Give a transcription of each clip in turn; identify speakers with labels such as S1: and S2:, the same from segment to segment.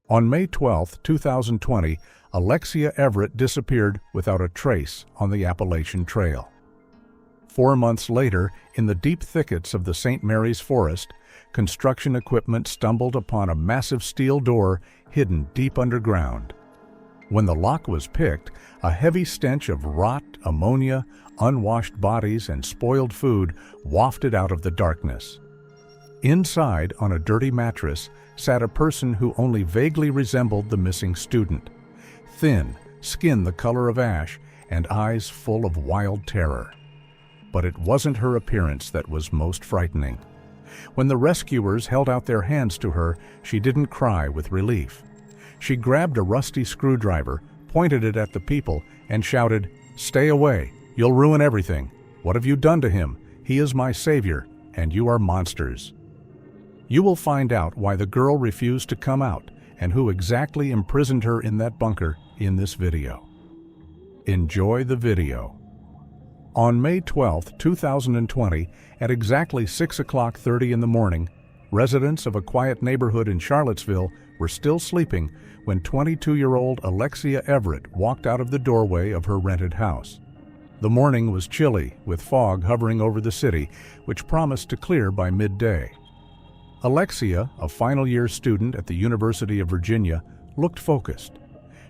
S1: On May 12, 2020, Alexia Everett disappeared without a trace on the Appalachian Trail. 4 months later, in the deep thickets of the St. Mary's Forest, construction equipment stumbled upon a massive steel door hidden deep underground. When the lock was picked, a heavy stench of rot, ammonia, unwashed bodies, and spoiled food wafted out of the darkness. Inside, on a dirty mattress, sat a person who only vaguely resembled the missing student. Thin, skin the color of ash, and eyes full of wild terror. But it wasn't her appearance that was most frightening. When the rescuers held out their hands to her, she didn't cry with relief. She grabbed a rusty screwdriver, pointed it at the people, and shouted, "Stay away! You'll ruin everything! What have you done to him? He is my savior, and you are monsters." You will find out why the girl refused to come out and who exactly imprisoned her in that bunker in this video. Enjoy the video. On May 12, 2020, at exactly 6:30 in the morning, residents of a quiet neighborhood in Charlottesville were still sleeping when 22-year-old Alexia Everett walked out of the doorway of her rented house. The morning was chilly, with fog hovering over the city, which promised to clear by midday. Alexia, a final-year student at the University of Virginia, looked focused.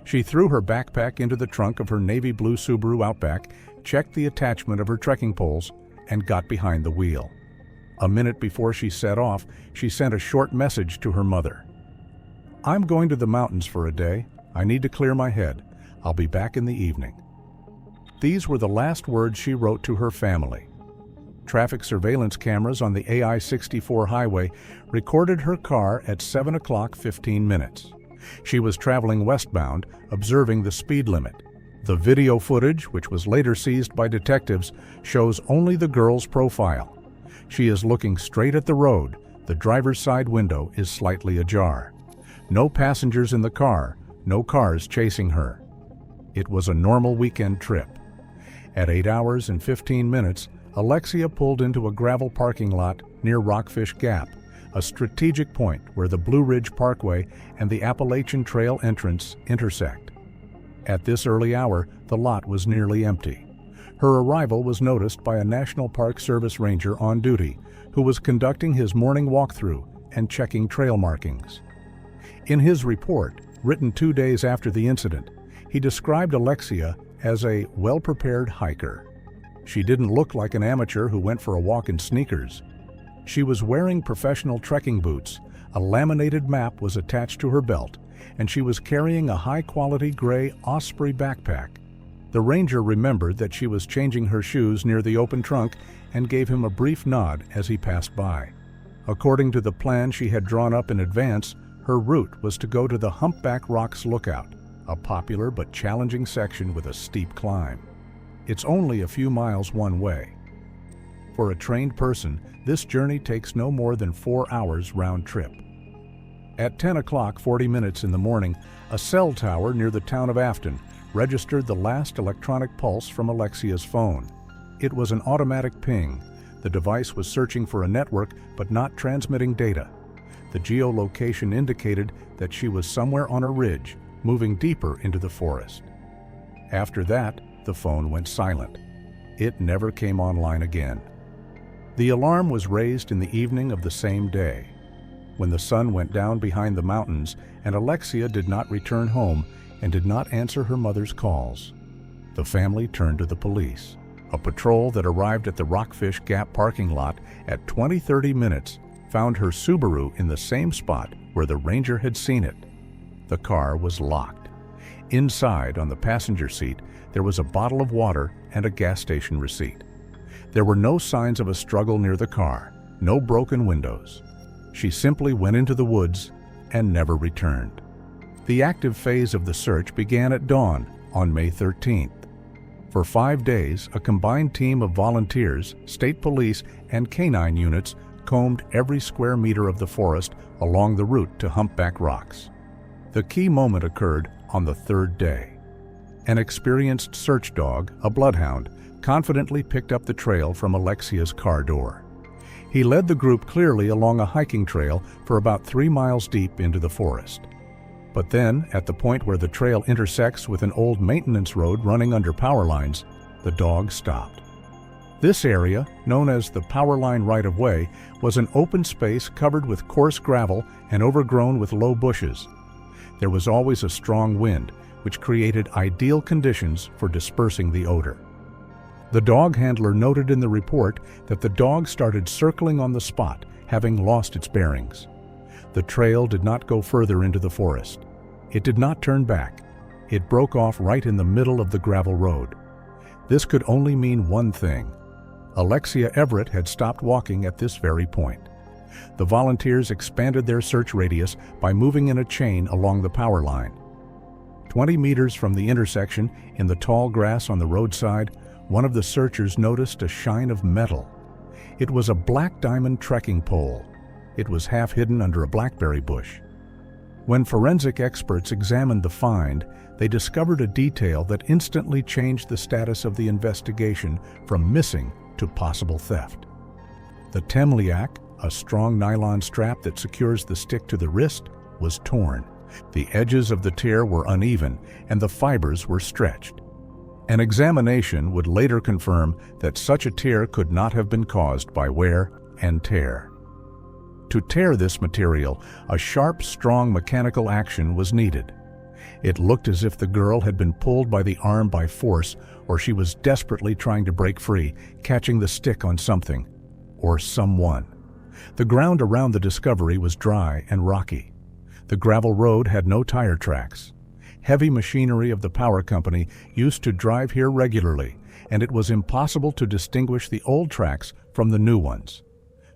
S1: She threw her backpack into the trunk of her navy blue Subaru Outback, checked the attachment of her trekking poles, and got behind the wheel. A minute before she set off, she sent a short message to her mother. "I'm going to the mountains for a day. I need to clear my head. I'll be back in the evening." These were the last words she wrote to her family. Traffic surveillance cameras on the AI-64 highway recorded her car at 7:15. She was traveling westbound, observing the speed limit. The video footage, which was later seized by detectives, shows only the girl's profile. She is looking straight at the road. The driver's side window is slightly ajar. No passengers in the car, no cars chasing her. It was a normal weekend trip. At 8 hours and 15 minutes, Alexia pulled into a gravel parking lot near Rockfish Gap, a strategic point where the Blue Ridge Parkway and the Appalachian Trail entrance intersect. At this early hour, the lot was nearly empty. Her arrival was noticed by a National Park Service ranger on duty, who was conducting his morning walkthrough and checking trail markings. In his report, written 2 days after the incident, he described Alexia as a well-prepared hiker. She didn't look like an amateur who went for a walk in sneakers. She was wearing professional trekking boots, a laminated map was attached to her belt, and she was carrying a high-quality gray Osprey backpack. The ranger remembered that she was changing her shoes near the open trunk and gave him a brief nod as he passed by. According to the plan she had drawn up in advance, her route was to go to the Humpback Rocks Lookout, a popular but challenging section with a steep climb. It's only a few miles one way. For a trained person, this journey takes no more than 4 hours round trip. At 10:40 in the morning, a cell tower near the town of Afton registered the last electronic pulse from Alexia's phone. It was an automatic ping. The device was searching for a network but not transmitting data. The geolocation indicated that she was somewhere on a ridge, moving deeper into the forest. After that, the phone went silent. It never came online again. The alarm was raised in the evening of the same day. When the sun went down behind the mountains and Alexia did not return home and did not answer her mother's calls, the family turned to the police. A patrol that arrived at the Rockfish Gap parking lot at 20:30 found her Subaru in the same spot where the ranger had seen it. The car was locked. Inside, on the passenger seat, there was a bottle of water and a gas station receipt. There were no signs of a struggle near the car, no broken windows. She simply went into the woods and never returned. The active phase of the search began at dawn on May 13th. For 5 days, a combined team of volunteers, state police, and canine units combed every square meter of the forest along the route to Humpback Rocks. The key moment occurred on the 3rd day. An experienced search dog, a bloodhound, confidently picked up the trail from Alexia's car door. He led the group clearly along a hiking trail for about 3 miles deep into the forest. But then, at the point where the trail intersects with an old maintenance road running under power lines, the dog stopped. This area, known as the power line right-of-way, was an open space covered with coarse gravel and overgrown with low bushes. There was always a strong wind, which created ideal conditions for dispersing the odor. The dog handler noted in the report that the dog started circling on the spot, having lost its bearings. The trail did not go further into the forest. It did not turn back. It broke off right in the middle of the gravel road. This could only mean one thing. Alexia Everett had stopped walking at this very point. The volunteers expanded their search radius by moving in a chain along the power line. 20 meters from the intersection, in the tall grass on the roadside, one of the searchers noticed a shine of metal. It was a black diamond trekking pole. It was half hidden under a blackberry bush. When forensic experts examined the find, they discovered a detail that instantly changed the status of the investigation from missing to possible theft. The temliac, a strong nylon strap that secures the stick to the wrist, was torn. The edges of the tear were uneven, and the fibers were stretched. An examination would later confirm that such a tear could not have been caused by wear and tear. To tear this material, a sharp, strong mechanical action was needed. It looked as if the girl had been pulled by the arm by force, or she was desperately trying to break free, catching the stick on something, or someone. The ground around the discovery was dry and rocky. The gravel road had no tire tracks. Heavy machinery of the power company used to drive here regularly, and it was impossible to distinguish the old tracks from the new ones.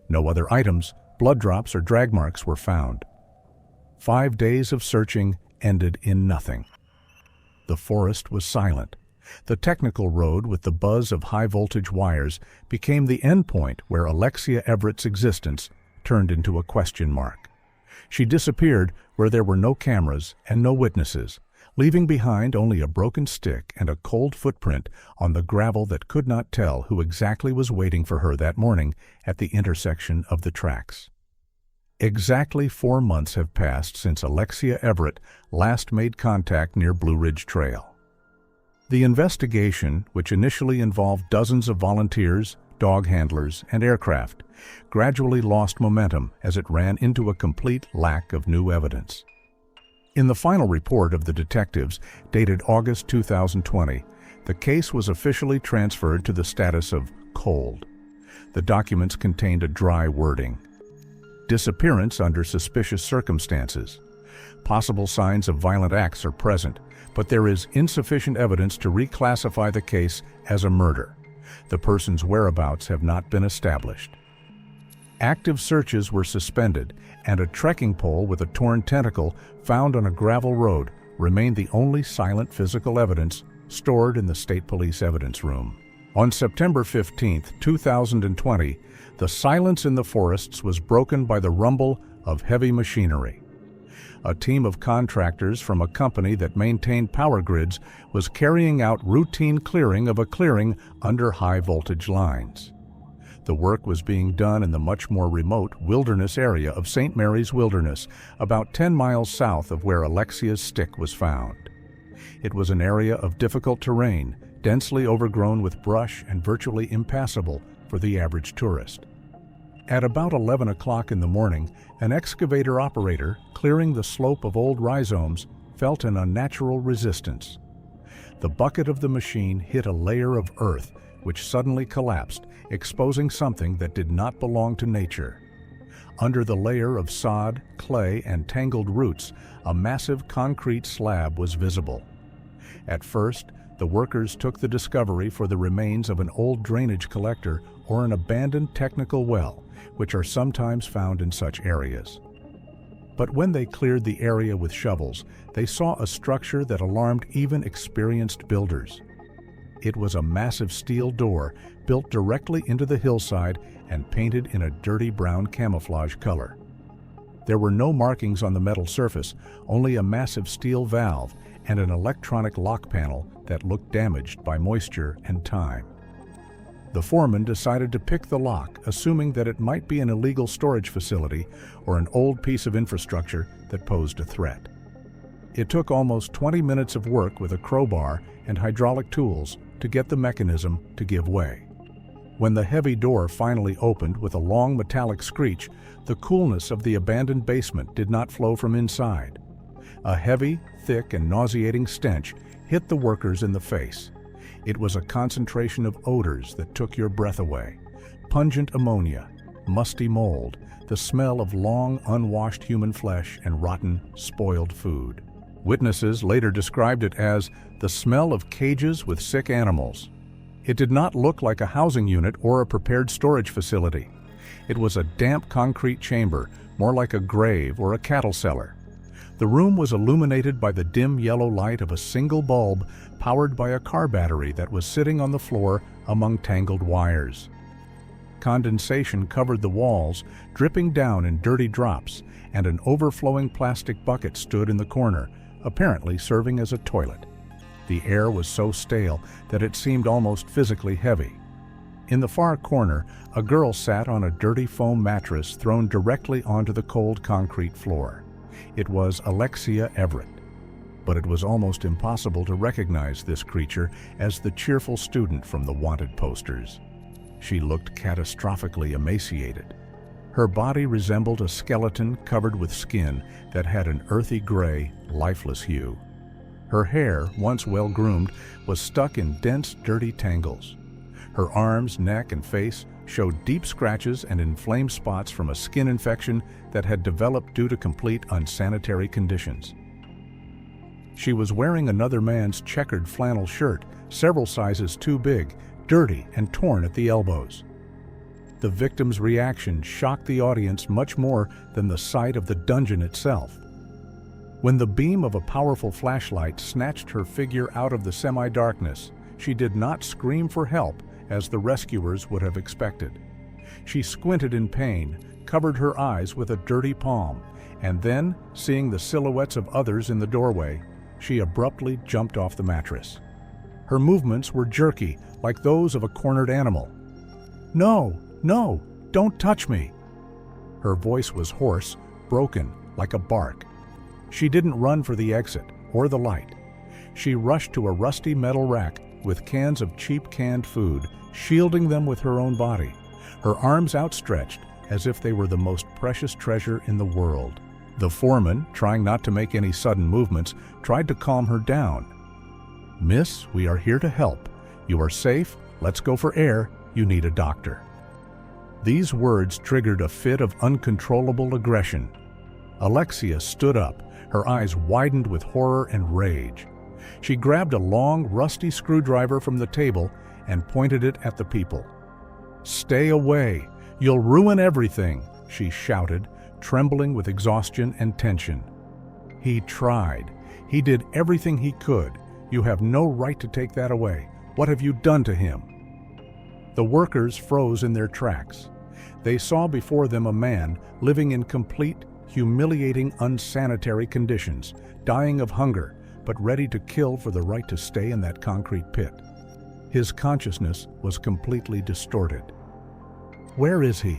S1: No other items, blood drops or drag marks were found. 5 days of searching ended in nothing. The forest was silent. The technical road with the buzz of high-voltage wires became the endpoint where Alexia Everett's existence turned into a question mark. She disappeared where there were no cameras and no witnesses, leaving behind only a broken stick and a cold footprint on the gravel that could not tell who exactly was waiting for her that morning at the intersection of the tracks. Exactly 4 months have passed since Alexia Everett last made contact near Blue Ridge Trail. The investigation, which initially involved dozens of volunteers, dog handlers, and aircraft, gradually lost momentum as it ran into a complete lack of new evidence. In the final report of the detectives, dated August 2020, the case was officially transferred to the status of cold. The documents contained a dry wording: disappearance under suspicious circumstances. Possible signs of violent acts are present, but there is insufficient evidence to reclassify the case as a murder. The person's whereabouts have not been established. Active searches were suspended, and a trekking pole with a torn tentacle found on a gravel road remained the only silent physical evidence stored in the State Police Evidence Room. On September 15, 2020, the silence in the forests was broken by the rumble of heavy machinery. A team of contractors from a company that maintained power grids was carrying out routine clearing of a clearing under high-voltage lines. The work was being done in the much more remote wilderness area of St. Mary's Wilderness, about 10 miles south of where Alexia's stick was found. It was an area of difficult terrain, densely overgrown with brush and virtually impassable for the average tourist. At about 11 o'clock in the morning, an excavator operator clearing the slope of old rhizomes felt an unnatural resistance. The bucket of the machine hit a layer of earth which suddenly collapsed, exposing something that did not belong to nature. Under the layer of sod, clay, and tangled roots, a massive concrete slab was visible. At first, the workers took the discovery for the remains of an old drainage collector or an abandoned technical well, which are sometimes found in such areas. But when they cleared the area with shovels, they saw a structure that alarmed even experienced builders. It was a massive steel door built directly into the hillside and painted in a dirty brown camouflage color. There were no markings on the metal surface, only a massive steel valve and an electronic lock panel that looked damaged by moisture and time. The foreman decided to pick the lock, assuming that it might be an illegal storage facility or an old piece of infrastructure that posed a threat. It took almost 20 minutes of work with a crowbar and hydraulic tools to get the mechanism to give way. When the heavy door finally opened with a long metallic screech, the coolness of the abandoned basement did not flow from inside. A heavy, thick, and nauseating stench hit the workers in the face. It was a concentration of odors that took your breath away. Pungent ammonia, musty mold, the smell of long, unwashed human flesh, and rotten, spoiled food. Witnesses later described it as the smell of cages with sick animals. It did not look like a housing unit or a prepared storage facility. It was a damp concrete chamber, more like a grave or a cattle cellar. The room was illuminated by the dim yellow light of a single bulb powered by a car battery that was sitting on the floor among tangled wires. Condensation covered the walls, dripping down in dirty drops, and an overflowing plastic bucket stood in the corner, apparently serving as a toilet. The air was so stale that it seemed almost physically heavy. In the far corner, a girl sat on a dirty foam mattress thrown directly onto the cold concrete floor. It was Alexia Everett, but it was almost impossible to recognize this creature as the cheerful student from the wanted posters. She looked catastrophically emaciated. Her body resembled a skeleton covered with skin that had an earthy gray, lifeless hue. Her hair, once well-groomed, was stuck in dense, dirty tangles. Her arms, neck, and face showed deep scratches and inflamed spots from a skin infection that had developed due to complete unsanitary conditions. She was wearing another man's checkered flannel shirt, several sizes too big, dirty and torn at the elbows. The victim's reaction shocked the audience much more than the sight of the dungeon itself. When the beam of a powerful flashlight snatched her figure out of the semi-darkness, she did not scream for help as the rescuers would have expected. She squinted in pain, covered her eyes with a dirty palm, and then, seeing the silhouettes of others in the doorway, she abruptly jumped off the mattress. Her movements were jerky, like those of a cornered animal. "No, no, don't touch me!" Her voice was hoarse, broken, like a bark. She didn't run for the exit or the light. She rushed to a rusty metal rack with cans of cheap canned food, shielding them with her own body, her arms outstretched as if they were the most precious treasure in the world. The foreman, trying not to make any sudden movements, tried to calm her down. "Miss, we are here to help. You are safe. Let's go for air. You need a doctor." These words triggered a fit of uncontrollable aggression. Alexia stood up, her eyes widened with horror and rage. She grabbed a long, rusty screwdriver from the table and pointed it at the people. "Stay away! You'll ruin everything!" she shouted, trembling with exhaustion and tension. "He tried. He did everything he could. You have no right to take that away. What have you done to him?" The workers froze in their tracks. They saw before them a man living in complete, humiliating, unsanitary conditions, dying of hunger, but ready to kill for the right to stay in that concrete pit. His consciousness was completely distorted. "Where is he?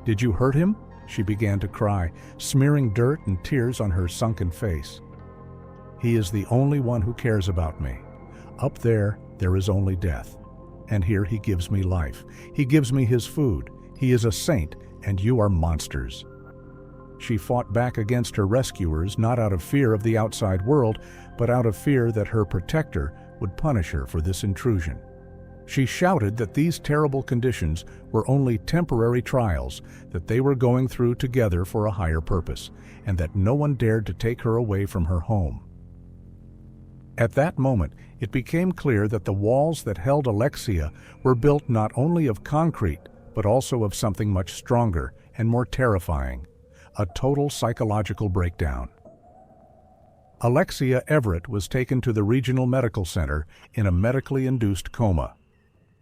S1: Did you hurt him?" She began to cry, smearing dirt and tears on her sunken face. "He is the only one who cares about me. Up there is only death. And here he gives me life. He gives me his food. He is a saint, and you are monsters." She fought back against her rescuers not out of fear of the outside world, but out of fear that her protector would punish her for this intrusion. She shouted that these terrible conditions were only temporary trials, that they were going through together for a higher purpose, and that no one dared to take her away from her home. At that moment, it became clear that the walls that held Alexia were built not only of concrete, but also of something much stronger and more terrifying, a total psychological breakdown. Alexia Everett was taken to the regional medical center in a medically induced coma.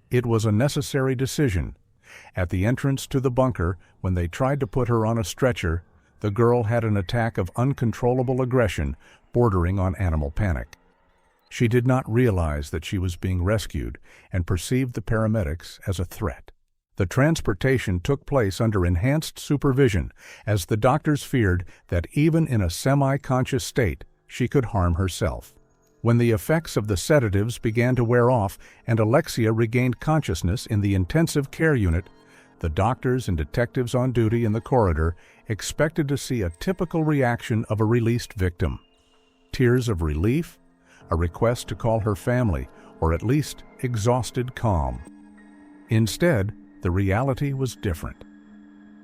S1: It was a necessary decision. At the entrance to the bunker, when they tried to put her on a stretcher, the girl had an attack of uncontrollable aggression bordering on animal panic. She did not realize that she was being rescued and perceived the paramedics as a threat. The transportation took place under enhanced supervision, as the doctors feared that even in a semi-conscious state, she could harm herself. When the effects of the sedatives began to wear off and Alexia regained consciousness in the intensive care unit, the doctors and detectives on duty in the corridor expected to see a typical reaction of a released victim. Tears of relief, a request to call her family, or at least exhausted calm. Instead, the reality was different.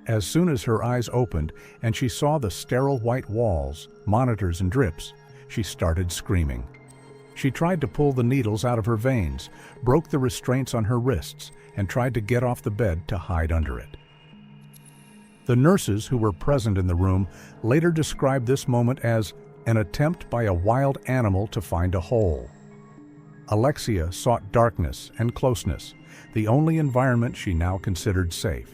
S1: As soon as her eyes opened and she saw the sterile white walls, monitors, and drips, she started screaming. She tried to pull the needles out of her veins, broke the restraints on her wrists, and tried to get off the bed to hide under it. The nurses who were present in the room later described this moment as an attempt by a wild animal to find a hole. Alexia sought darkness and closeness, the only environment she now considered safe.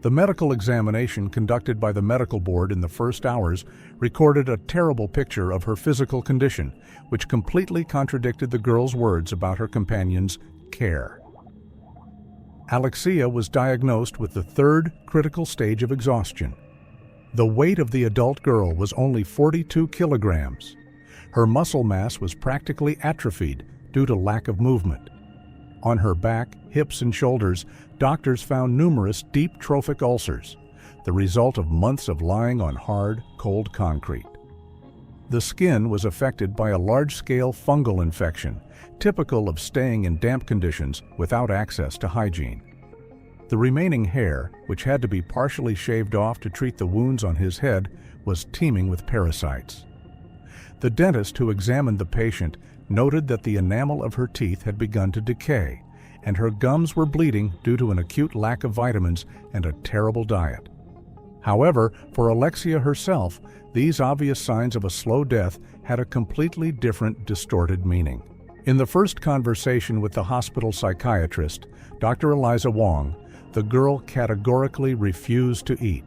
S1: The medical examination conducted by the medical board in the first hours recorded a terrible picture of her physical condition, which completely contradicted the girl's words about her companion's care. Alexia was diagnosed with the third critical stage of exhaustion. The weight of the adult girl was only 42 kilograms. Her muscle mass was practically atrophied due to lack of movement. On her back, hips, and shoulders, doctors found numerous deep trophic ulcers, the result of months of lying on hard, cold concrete. The skin was affected by a large-scale fungal infection, typical of staying in damp conditions without access to hygiene. The remaining hair, which had to be partially shaved off to treat the wounds on his head, was teeming with parasites. The dentist who examined the patient noted that the enamel of her teeth had begun to decay, and her gums were bleeding due to an acute lack of vitamins and a terrible diet. However, for Alexia herself, these obvious signs of a slow death had a completely different, distorted meaning. In the first conversation with the hospital psychiatrist, Dr. Eliza Wong, the girl categorically refused to eat.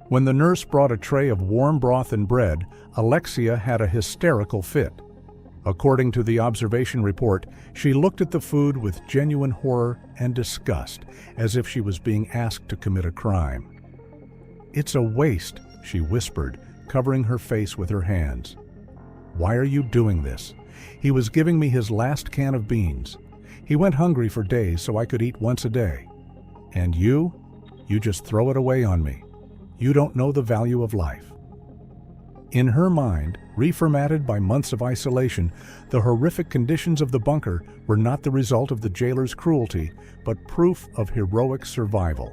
S1: When the nurse brought a tray of warm broth and bread, Alexia had a hysterical fit. According to the observation report, she looked at the food with genuine horror and disgust, as if she was being asked to commit a crime. "It's a waste," she whispered, covering her face with her hands. "Why are you doing this? He was giving me his last can of beans. He went hungry for days so I could eat once a day. And you just throw it away on me. You don't know the value of life." In her mind, reformatted by months of isolation, the horrific conditions of the bunker were not the result of the jailer's cruelty, but proof of heroic survival.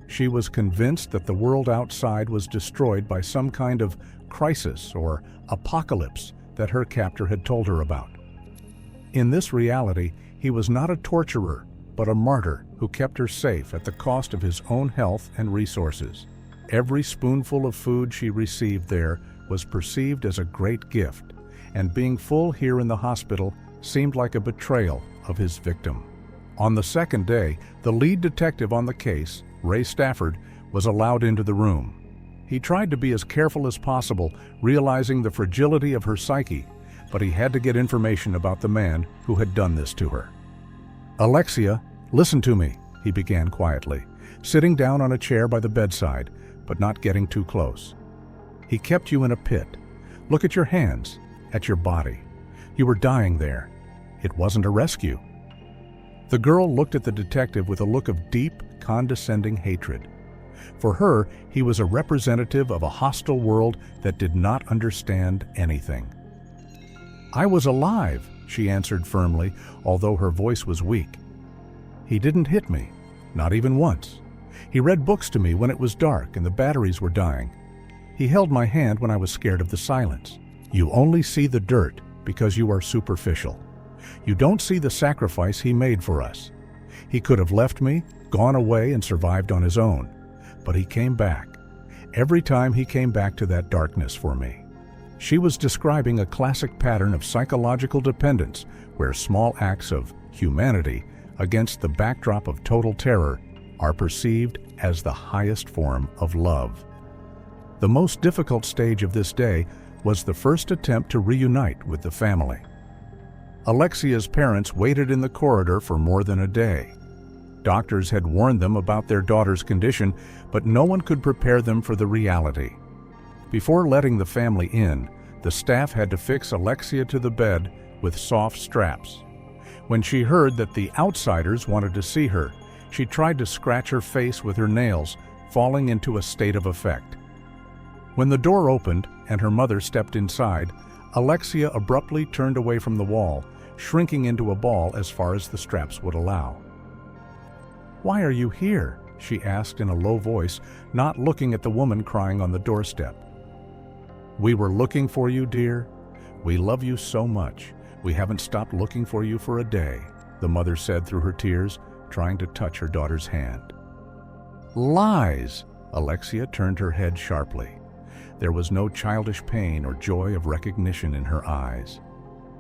S1: She was convinced that the world outside was destroyed by some kind of crisis or apocalypse that her captor had told her about. In this reality, he was not a torturer, but a martyr who kept her safe at the cost of his own health and resources. Every spoonful of food she received there was perceived as a great gift, and being full here in the hospital seemed like a betrayal of his victim. On the second day, the lead detective on the case, Ray Stafford, was allowed into the room. He tried to be as careful as possible, realizing the fragility of her psyche, but he had to get information about the man who had done this to her. "Alexia, listen to me," he began quietly, sitting down on a chair by the bedside, but not getting too close. "He kept you in a pit. Look at your hands, at your body. You were dying there. It wasn't a rescue." The girl looked at the detective with a look of deep, condescending hatred. For her, he was a representative of a hostile world that did not understand anything. "I was alive," she answered firmly, although her voice was weak. "He didn't hit me, not even once. He read books to me when it was dark and the batteries were dying. He held my hand when I was scared of the silence. You only see the dirt because you are superficial. You don't see the sacrifice he made for us. He could have left me, gone away, and survived on his own. But he came back. Every time he came back to that darkness for me." She was describing a classic pattern of psychological dependence where small acts of humanity against the backdrop of total terror are perceived as the highest form of love. The most difficult stage of this day was the first attempt to reunite with the family. Alexia's parents waited in the corridor for more than a day. Doctors had warned them about their daughter's condition, but no one could prepare them for the reality. Before letting the family in, the staff had to fix Alexia to the bed with soft straps. When she heard that the outsiders wanted to see her, she tried to scratch her face with her nails, falling into a state of effect. When the door opened and her mother stepped inside, Alexia abruptly turned away from the wall, shrinking into a ball as far as the straps would allow. "Why are you here?" she asked in a low voice, not looking at the woman crying on the doorstep. "We were looking for you, dear. We love you so much. We haven't stopped looking for you for a day," the mother said through her tears, trying to touch her daughter's hand. "Lies!" Alexia turned her head sharply. There was no childish pain or joy of recognition in her eyes.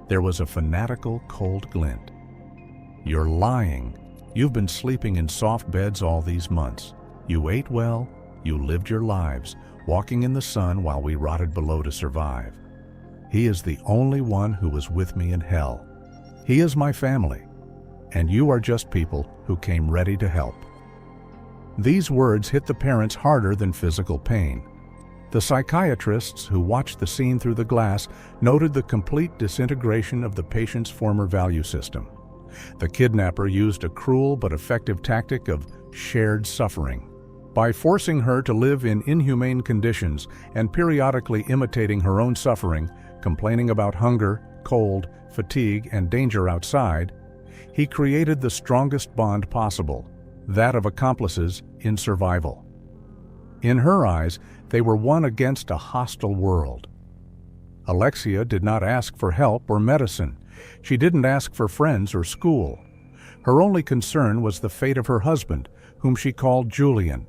S1: There was a fanatical, cold glint. "You're lying. You've been sleeping in soft beds all these months. You ate well, you lived your lives, walking in the sun while we rotted below to survive. He is the only one who was with me in hell. He is my family, and you are just people who came ready to help." These words hit the parents harder than physical pain. The psychiatrists who watched the scene through the glass noted the complete disintegration of the patient's former value system. The kidnapper used a cruel but effective tactic of shared suffering. By forcing her to live in inhumane conditions and periodically imitating her own suffering, complaining about hunger, cold, fatigue, and danger outside, he created the strongest bond possible, that of accomplices in survival. In her eyes, they were one against a hostile world. Alexia did not ask for help or medicine. She didn't ask for friends or school. Her only concern was the fate of her husband, whom she called Julian.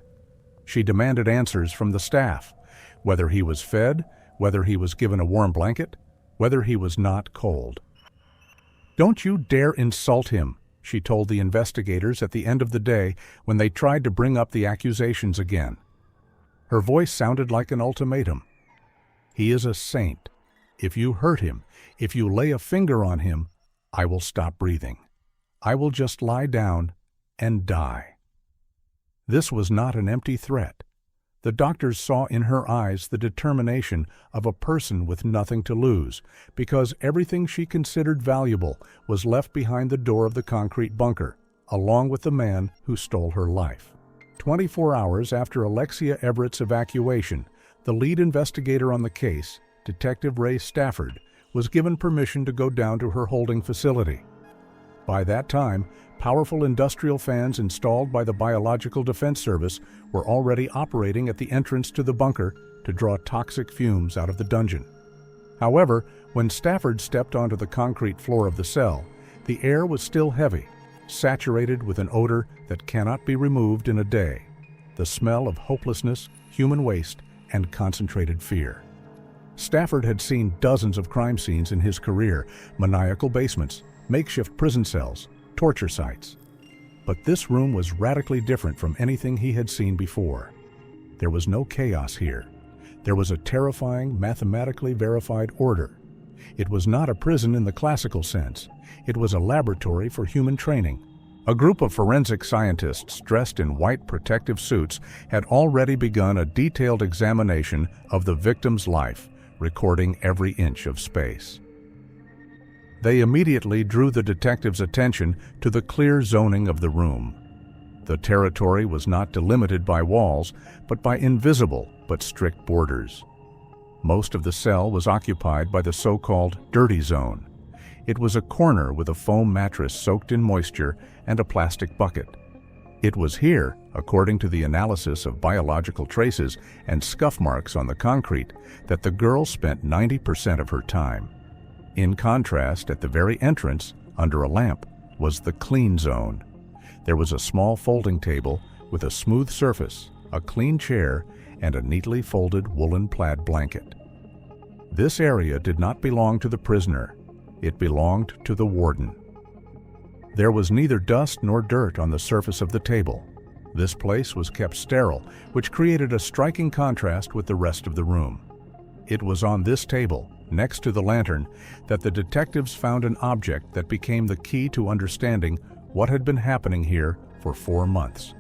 S1: She demanded answers from the staff, whether he was fed, whether he was given a warm blanket, whether he was not cold. "Don't you dare insult him," she told the investigators at the end of the day when they tried to bring up the accusations again. Her voice sounded like an ultimatum. "He is a saint. If you hurt him, if you lay a finger on him, I will stop breathing. I will just lie down and die." This was not an empty threat. The doctors saw in her eyes the determination of a person with nothing to lose, because everything she considered valuable was left behind the door of the concrete bunker, along with the man who stole her life. 24 hours after Alexia Everett's evacuation, the lead investigator on the case, Detective Ray Stafford, was given permission to go down to her holding facility. By that time, powerful industrial fans installed by the Biological Defense Service were already operating at the entrance to the bunker to draw toxic fumes out of the dungeon. However, when Stafford stepped onto the concrete floor of the cell, the air was still heavy, saturated with an odor that cannot be removed in a day, the smell of hopelessness, human waste, and concentrated fear. Stafford had seen dozens of crime scenes in his career, maniacal basements, makeshift prison cells, torture sites. But this room was radically different from anything he had seen before. There was no chaos here. There was a terrifying, mathematically verified order. It was not a prison in the classical sense. It was a laboratory for human training. A group of forensic scientists dressed in white protective suits had already begun a detailed examination of the victim's life, recording every inch of space. They immediately drew the detectives' attention to the clear zoning of the room. The territory was not delimited by walls, but by invisible but strict borders. Most of the cell was occupied by the so-called dirty zone. It was a corner with a foam mattress soaked in moisture and a plastic bucket. It was here, according to the analysis of biological traces and scuff marks on the concrete, that the girl spent 90% of her time. In contrast, at the very entrance, under a lamp, was the clean zone. There was a small folding table with a smooth surface, a clean chair, and a neatly folded woolen plaid blanket. This area did not belong to the prisoner. It belonged to the warden. There was neither dust nor dirt on the surface of the table. This place was kept sterile, which created a striking contrast with the rest of the room. It was on this table, next to the lantern, that the detectives found an object that became the key to understanding what had been happening here for 4 months.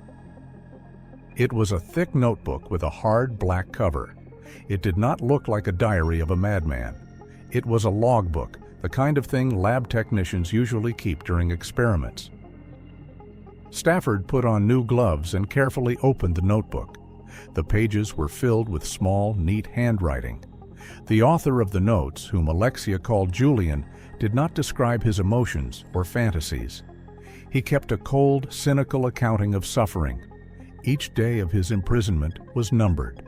S1: It was a thick notebook with a hard black cover. It did not look like a diary of a madman. It was a logbook, the kind of thing lab technicians usually keep during experiments. Stafford put on new gloves and carefully opened the notebook. The pages were filled with small, neat handwriting. The author of the notes, whom Alexia called Julian, did not describe his emotions or fantasies. He kept a cold, cynical accounting of suffering. Each day of his imprisonment was numbered.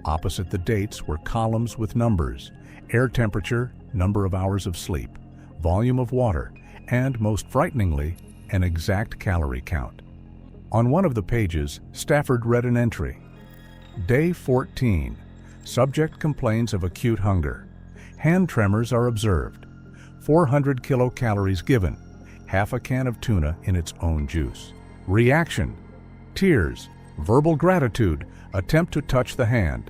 S1: Opposite the dates were columns with numbers: air temperature, number of hours of sleep, volume of water, and, most frighteningly, an exact calorie count. On one of the pages, Stafford read an entry. Day 14. Subject complains of acute hunger. Hand tremors are observed. 400 kilocalories given. Half a can of tuna in its own juice. Reaction: tears, verbal gratitude, attempt to touch the hand.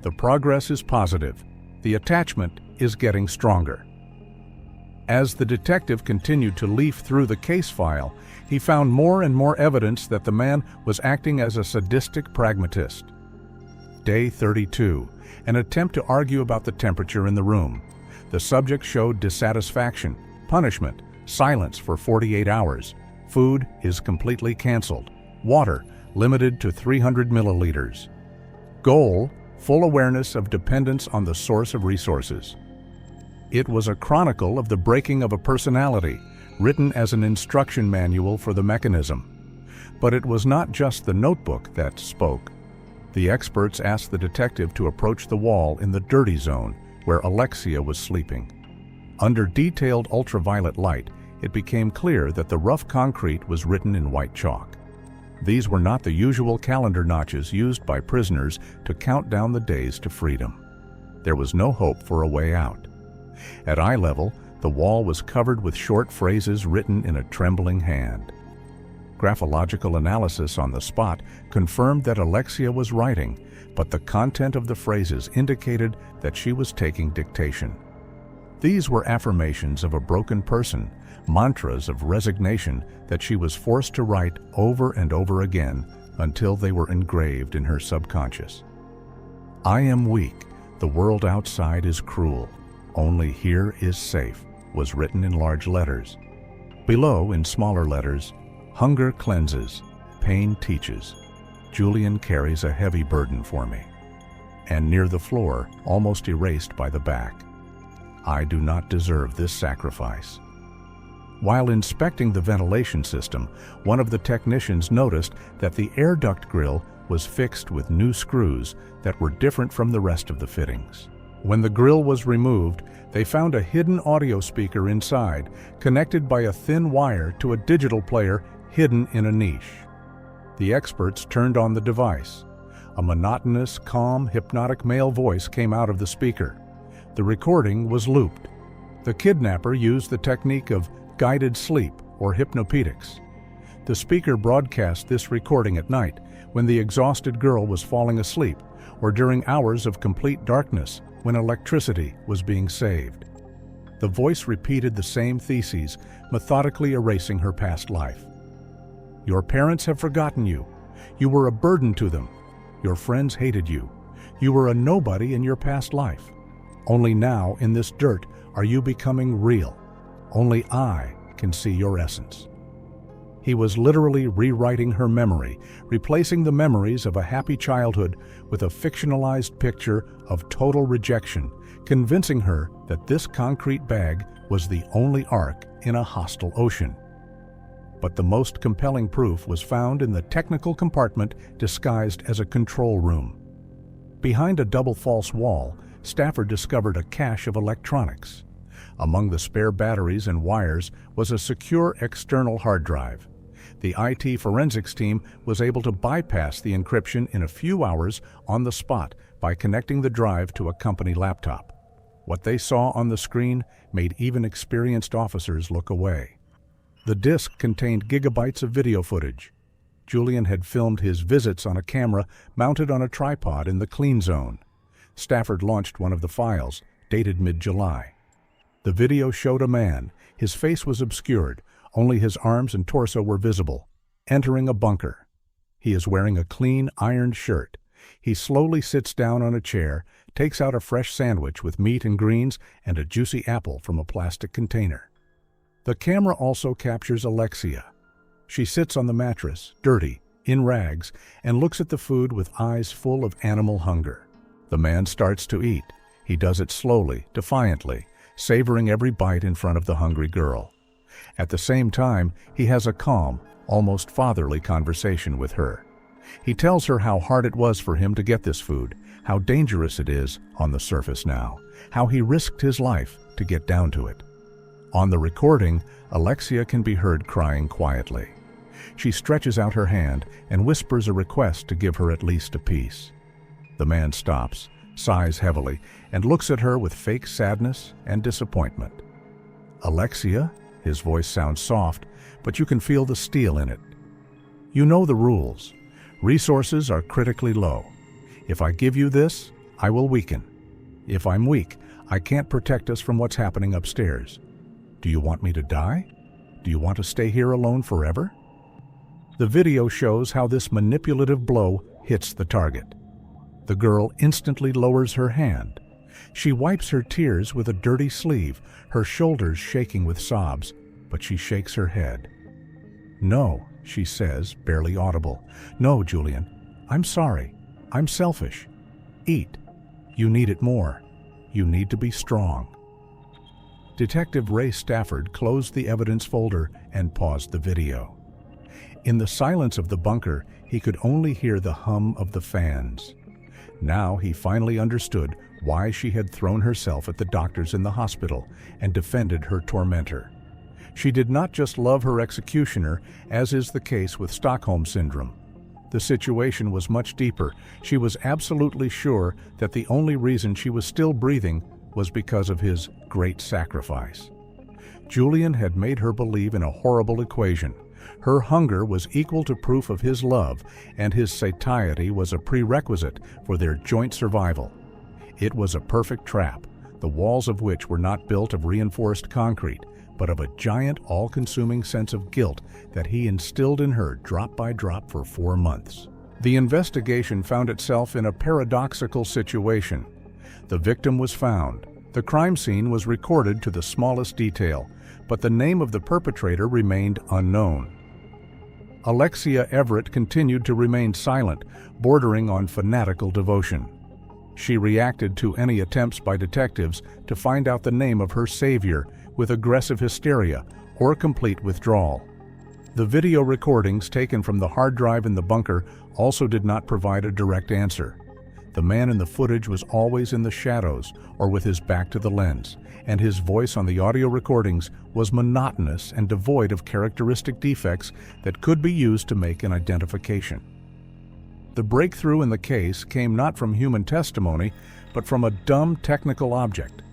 S1: The progress is positive. The attachment is getting stronger. As the detective continued to leaf through the case file, he found more and more evidence that the man was acting as a sadistic pragmatist. Day 32. An attempt to argue about the temperature in the room. The subject showed dissatisfaction, punishment, silence for 48 hours. Food is completely canceled. Water limited to 300 milliliters. Goal: full awareness of dependence on the source of resources. It was a chronicle of the breaking of a personality, written as an instruction manual for the mechanism. But it was not just the notebook that spoke. The experts asked the detective to approach the wall in the dirty zone where Alexia was sleeping. Under detailed ultraviolet light, it became clear that the rough concrete was written in white chalk. These were not the usual calendar notches used by prisoners to count down the days to freedom. There was no hope for a way out. At eye level, the wall was covered with short phrases written in a trembling hand. Graphological analysis on the spot confirmed that Alexia was writing, but the content of the phrases indicated that she was taking dictation. These were affirmations of a broken person, mantras of resignation that she was forced to write over and over again until they were engraved in her subconscious. "I am weak. The world outside is cruel. Only here is safe," was written in large letters. Below, in smaller letters, "Hunger cleanses, pain teaches. Julian carries a heavy burden for me." And near the floor, almost erased by the back, "I do not deserve this sacrifice." While inspecting the ventilation system, one of the technicians noticed that the air duct grill was fixed with new screws that were different from the rest of the fittings. When the grill was removed, they found a hidden audio speaker inside, connected by a thin wire to a digital player hidden in a niche. The experts turned on the device. A monotonous, calm, hypnotic male voice came out of the speaker. The recording was looped. The kidnapper used the technique of guided sleep or hypnopedics. The speaker broadcast this recording at night when the exhausted girl was falling asleep, or during hours of complete darkness when electricity was being saved. The voice repeated the same theses, methodically erasing her past life. "Your parents have forgotten you. You were a burden to them. Your friends hated you. You were a nobody in your past life. Only now, in this dirt, are you becoming real. Only I can see your essence." He was literally rewriting her memory, replacing the memories of a happy childhood with a fictionalized picture of total rejection, convincing her that this concrete bag was the only ark in a hostile ocean. But the most compelling proof was found in the technical compartment disguised as a control room. Behind a double false wall, Stafford discovered a cache of electronics. Among the spare batteries and wires was a secure external hard drive. The IT forensics team was able to bypass the encryption in a few hours on the spot by connecting the drive to a company laptop. What they saw on the screen made even experienced officers look away. The disk contained gigabytes of video footage. Julian had filmed his visits on a camera mounted on a tripod in the clean zone. Stafford launched one of the files, dated mid-July. The video showed a man. His face was obscured. Only his arms and torso were visible, entering a bunker. He is wearing a clean, ironed shirt. He slowly sits down on a chair, takes out a fresh sandwich with meat and greens and a juicy apple from a plastic container. The camera also captures Alexia. She sits on the mattress, dirty, in rags, and looks at the food with eyes full of animal hunger. The man starts to eat. He does it slowly, defiantly, savoring every bite in front of the hungry girl. At the same time, he has a calm, almost fatherly conversation with her. He tells her how hard it was for him to get this food, how dangerous it is on the surface now, how he risked his life to get down to it. On the recording, Alexia can be heard crying quietly. She stretches out her hand and whispers a request to give her at least a piece. The man stops, sighs heavily, and looks at her with fake sadness and disappointment. "Alexia?" His voice sounds soft, but you can feel the steel in it. "You know the rules. Resources are critically low. If I give you this, I will weaken. If I'm weak, I can't protect us from what's happening upstairs. Do you want me to die? Do you want to stay here alone forever?" The video shows how this manipulative blow hits the target. The girl instantly lowers her hand. She wipes her tears with a dirty sleeve, her shoulders shaking with sobs, but she shakes her head. "No," she says, barely audible. "No, Julian. I'm sorry. I'm selfish. Eat. You need it more. You need to be strong." Detective Ray Stafford closed the evidence folder and paused the video. In the silence of the bunker, he could only hear the hum of the fans. Now he finally understood why she had thrown herself at the doctors in the hospital and defended her tormentor. She did not just love her executioner, as is the case with Stockholm Syndrome. The situation was much deeper. She was absolutely sure that the only reason she was still breathing was because of his great sacrifice. Julian had made her believe in a horrible equation. Her hunger was equal to proof of his love, and his satiety was a prerequisite for their joint survival. It was a perfect trap, the walls of which were not built of reinforced concrete, but of a giant, all-consuming sense of guilt that he instilled in her drop by drop for 4 months. The investigation found itself in a paradoxical situation. The victim was found. The crime scene was recorded to the smallest detail, but the name of the perpetrator remained unknown. Alexia Everett continued to remain silent, bordering on fanatical devotion. She reacted to any attempts by detectives to find out the name of her savior with aggressive hysteria or complete withdrawal. The video recordings taken from the hard drive in the bunker also did not provide a direct answer. The man in the footage was always in the shadows or with his back to the lens, and his voice on the audio recordings was monotonous and devoid of characteristic defects that could be used to make an identification. The breakthrough in the case came not from human testimony, but from a dumb technical object.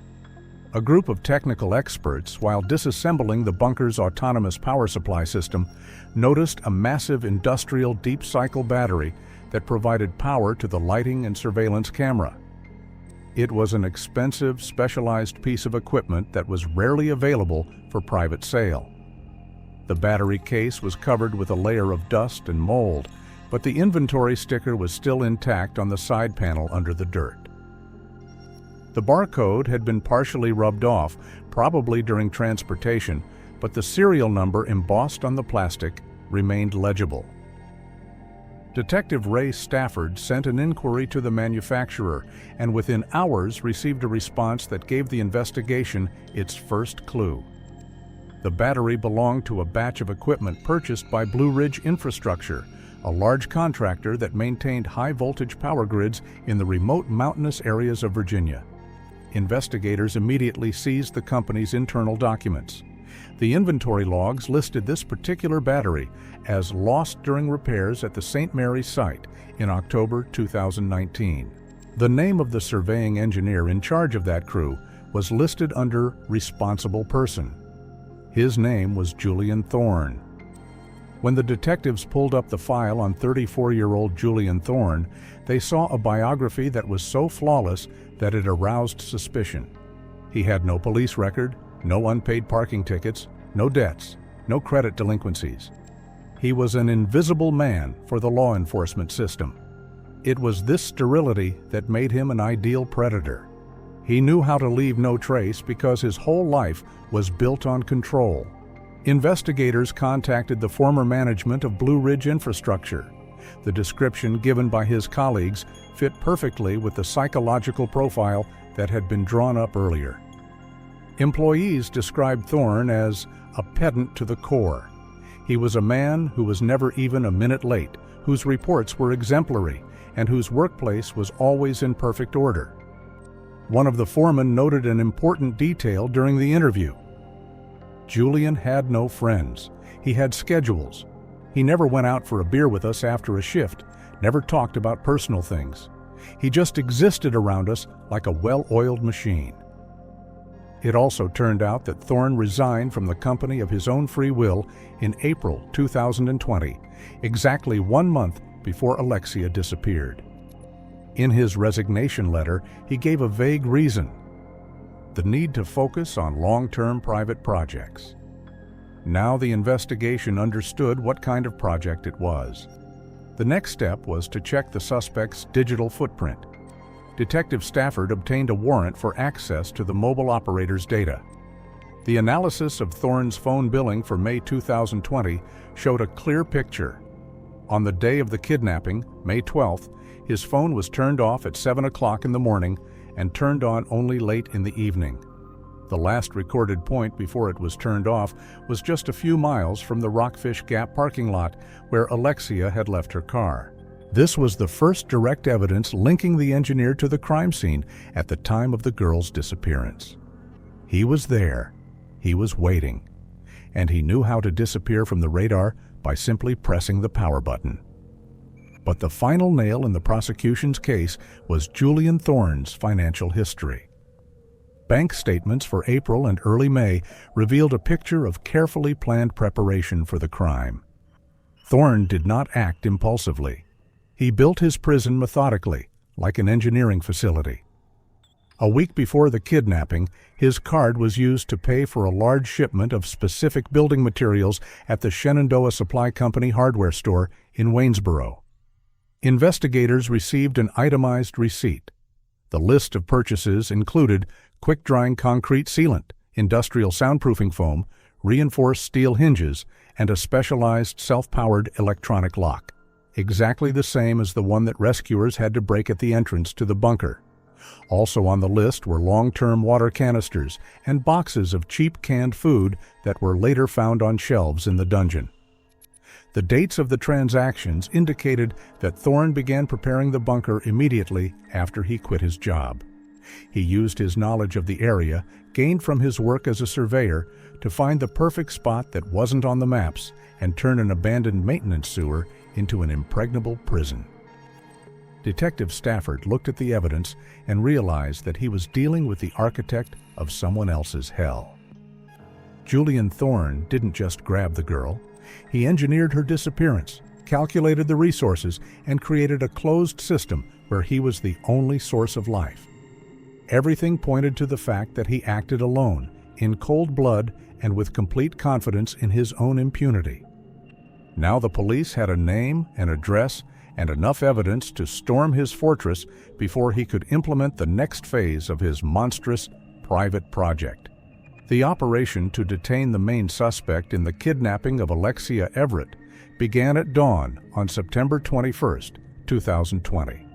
S1: A group of technical experts, while disassembling the bunker's autonomous power supply system, noticed a massive industrial deep-cycle battery that provided power to the lighting and surveillance camera. It was an expensive, specialized piece of equipment that was rarely available for private sale. The battery case was covered with a layer of dust and mold, but the inventory sticker was still intact on the side panel under the dirt. The barcode had been partially rubbed off, probably during transportation, but the serial number embossed on the plastic remained legible. Detective Ray Stafford sent an inquiry to the manufacturer and within hours received a response that gave the investigation its first clue. The battery belonged to a batch of equipment purchased by Blue Ridge Infrastructure, a large contractor that maintained high-voltage power grids in the remote mountainous areas of Virginia. Investigators immediately seized the company's internal documents. The inventory logs listed this particular battery as lost during repairs at the St. Mary's site in October 2019. The name of the surveying engineer in charge of that crew was listed under responsible person. His name was Julian Thorne. When the detectives pulled up the file on 34-year-old Julian Thorne, they saw a biography that was so flawless that it aroused suspicion. He had no police record, no unpaid parking tickets, no debts, no credit delinquencies. He was an invisible man for the law enforcement system. It was this sterility that made him an ideal predator. He knew how to leave no trace because his whole life was built on control. Investigators contacted the former management of Blue Ridge Infrastructure. The description given by his colleagues fit perfectly with the psychological profile that had been drawn up earlier. Employees described Thorne as a pedant to the core. He was a man who was never even a minute late, whose reports were exemplary, and whose workplace was always in perfect order. One of the foremen noted an important detail during the interview. Julian had no friends. He had schedules. He never went out for a beer with us after a shift, never talked about personal things. He just existed around us like a well-oiled machine. It also turned out that Thorne resigned from the company of his own free will in April 2020, exactly 1 month before Alexia disappeared. In his resignation letter, he gave a vague reason: the need to focus on long-term private projects. Now the investigation understood what kind of project it was. The next step was to check the suspect's digital footprint. Detective Stafford obtained a warrant for access to the mobile operator's data. The analysis of Thorne's phone billing for May 2020 showed a clear picture. On the day of the kidnapping, May 12th, his phone was turned off at 7 o'clock in the morning and turned on only late in the evening. The last recorded point before it was turned off was just a few miles from the Rockfish Gap parking lot where Alexia had left her car. This was the first direct evidence linking the engineer to the crime scene at the time of the girl's disappearance. He was there, he was waiting, and he knew how to disappear from the radar by simply pressing the power button. But the final nail in the prosecution's case was Julian Thorne's financial history. Bank statements for April and early May revealed a picture of carefully planned preparation for the crime. Thorne did not act impulsively. He built his prison methodically, like an engineering facility. A week before the kidnapping, his card was used to pay for a large shipment of specific building materials at the Shenandoah Supply Company hardware store in Waynesboro. Investigators received an itemized receipt. The list of purchases included quick-drying concrete sealant, industrial soundproofing foam, reinforced steel hinges, and a specialized self-powered electronic lock, exactly the same as the one that rescuers had to break at the entrance to the bunker. Also on the list were long-term water canisters and boxes of cheap canned food that were later found on shelves in the dungeon. The dates of the transactions indicated that Thorne began preparing the bunker immediately after he quit his job. He used his knowledge of the area, gained from his work as a surveyor, to find the perfect spot that wasn't on the maps and turn an abandoned maintenance sewer into an impregnable prison. Detective Stafford looked at the evidence and realized that he was dealing with the architect of someone else's hell. Julian Thorne didn't just grab the girl. He engineered her disappearance, calculated the resources, and created a closed system where he was the only source of life. Everything pointed to the fact that he acted alone, in cold blood, and with complete confidence in his own impunity. Now the police had a name, an address, and enough evidence to storm his fortress before he could implement the next phase of his monstrous private project. The operation to detain the main suspect in the kidnapping of Alexia Everett began at dawn on September 21, 2020.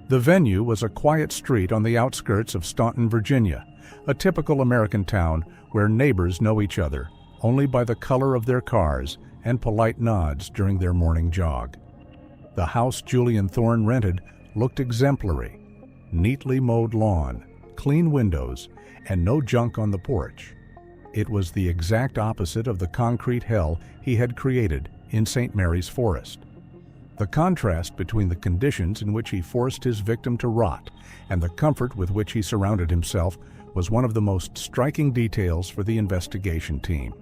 S1: The venue was a quiet street on the outskirts of Staunton, Virginia, a typical American town where neighbors know each other only by the color of their cars and polite nods during their morning jog. The house Julian Thorne rented looked exemplary: neatly mowed lawn, clean windows, and no junk on the porch. It was the exact opposite of the concrete hell he had created in St. Mary's Forest. The contrast between the conditions in which he forced his victim to rot and the comfort with which he surrounded himself was one of the most striking details for the investigation team.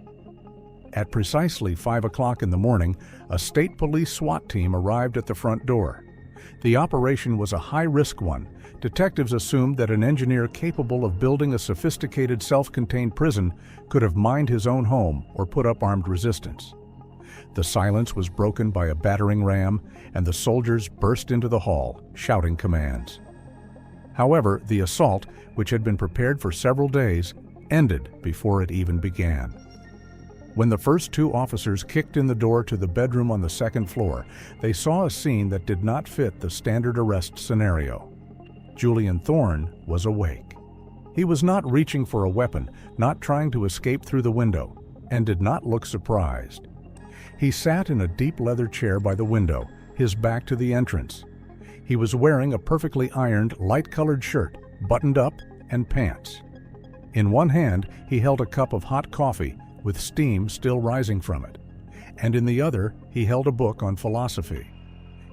S1: At precisely 5 o'clock in the morning, a state police SWAT team arrived at the front door. The operation was a high-risk one. Detectives assumed that an engineer capable of building a sophisticated self-contained prison could have mined his own home or put up armed resistance. The silence was broken by a battering ram, and the soldiers burst into the hall, shouting commands. However, the assault, which had been prepared for several days, ended before it even began. When the first two officers kicked in the door to the bedroom on the second floor, they saw a scene that did not fit the standard arrest scenario. Julian Thorne was awake. He was not reaching for a weapon, not trying to escape through the window, and did not look surprised. He sat in a deep leather chair by the window, his back to the entrance. He was wearing a perfectly ironed, light-colored shirt, buttoned up, and pants. In one hand, he held a cup of hot coffee, with steam still rising from it, and in the other, he held a book on philosophy.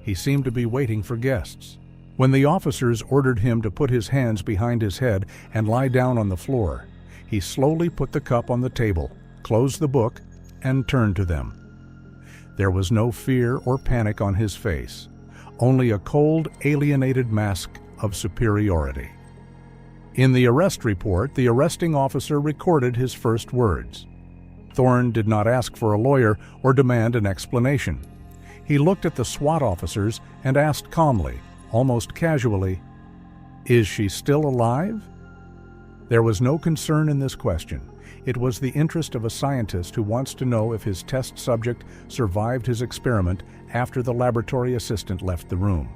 S1: He seemed to be waiting for guests. When the officers ordered him to put his hands behind his head and lie down on the floor, he slowly put the cup on the table, closed the book, and turned to them. There was no fear or panic on his face, only a cold, alienated mask of superiority. In the arrest report, the arresting officer recorded his first words. Thorne did not ask for a lawyer or demand an explanation. He looked at the SWAT officers and asked calmly, almost casually, "Is she still alive?" There was no concern in this question. It was the interest of a scientist who wants to know if his test subject survived his experiment after the laboratory assistant left the room.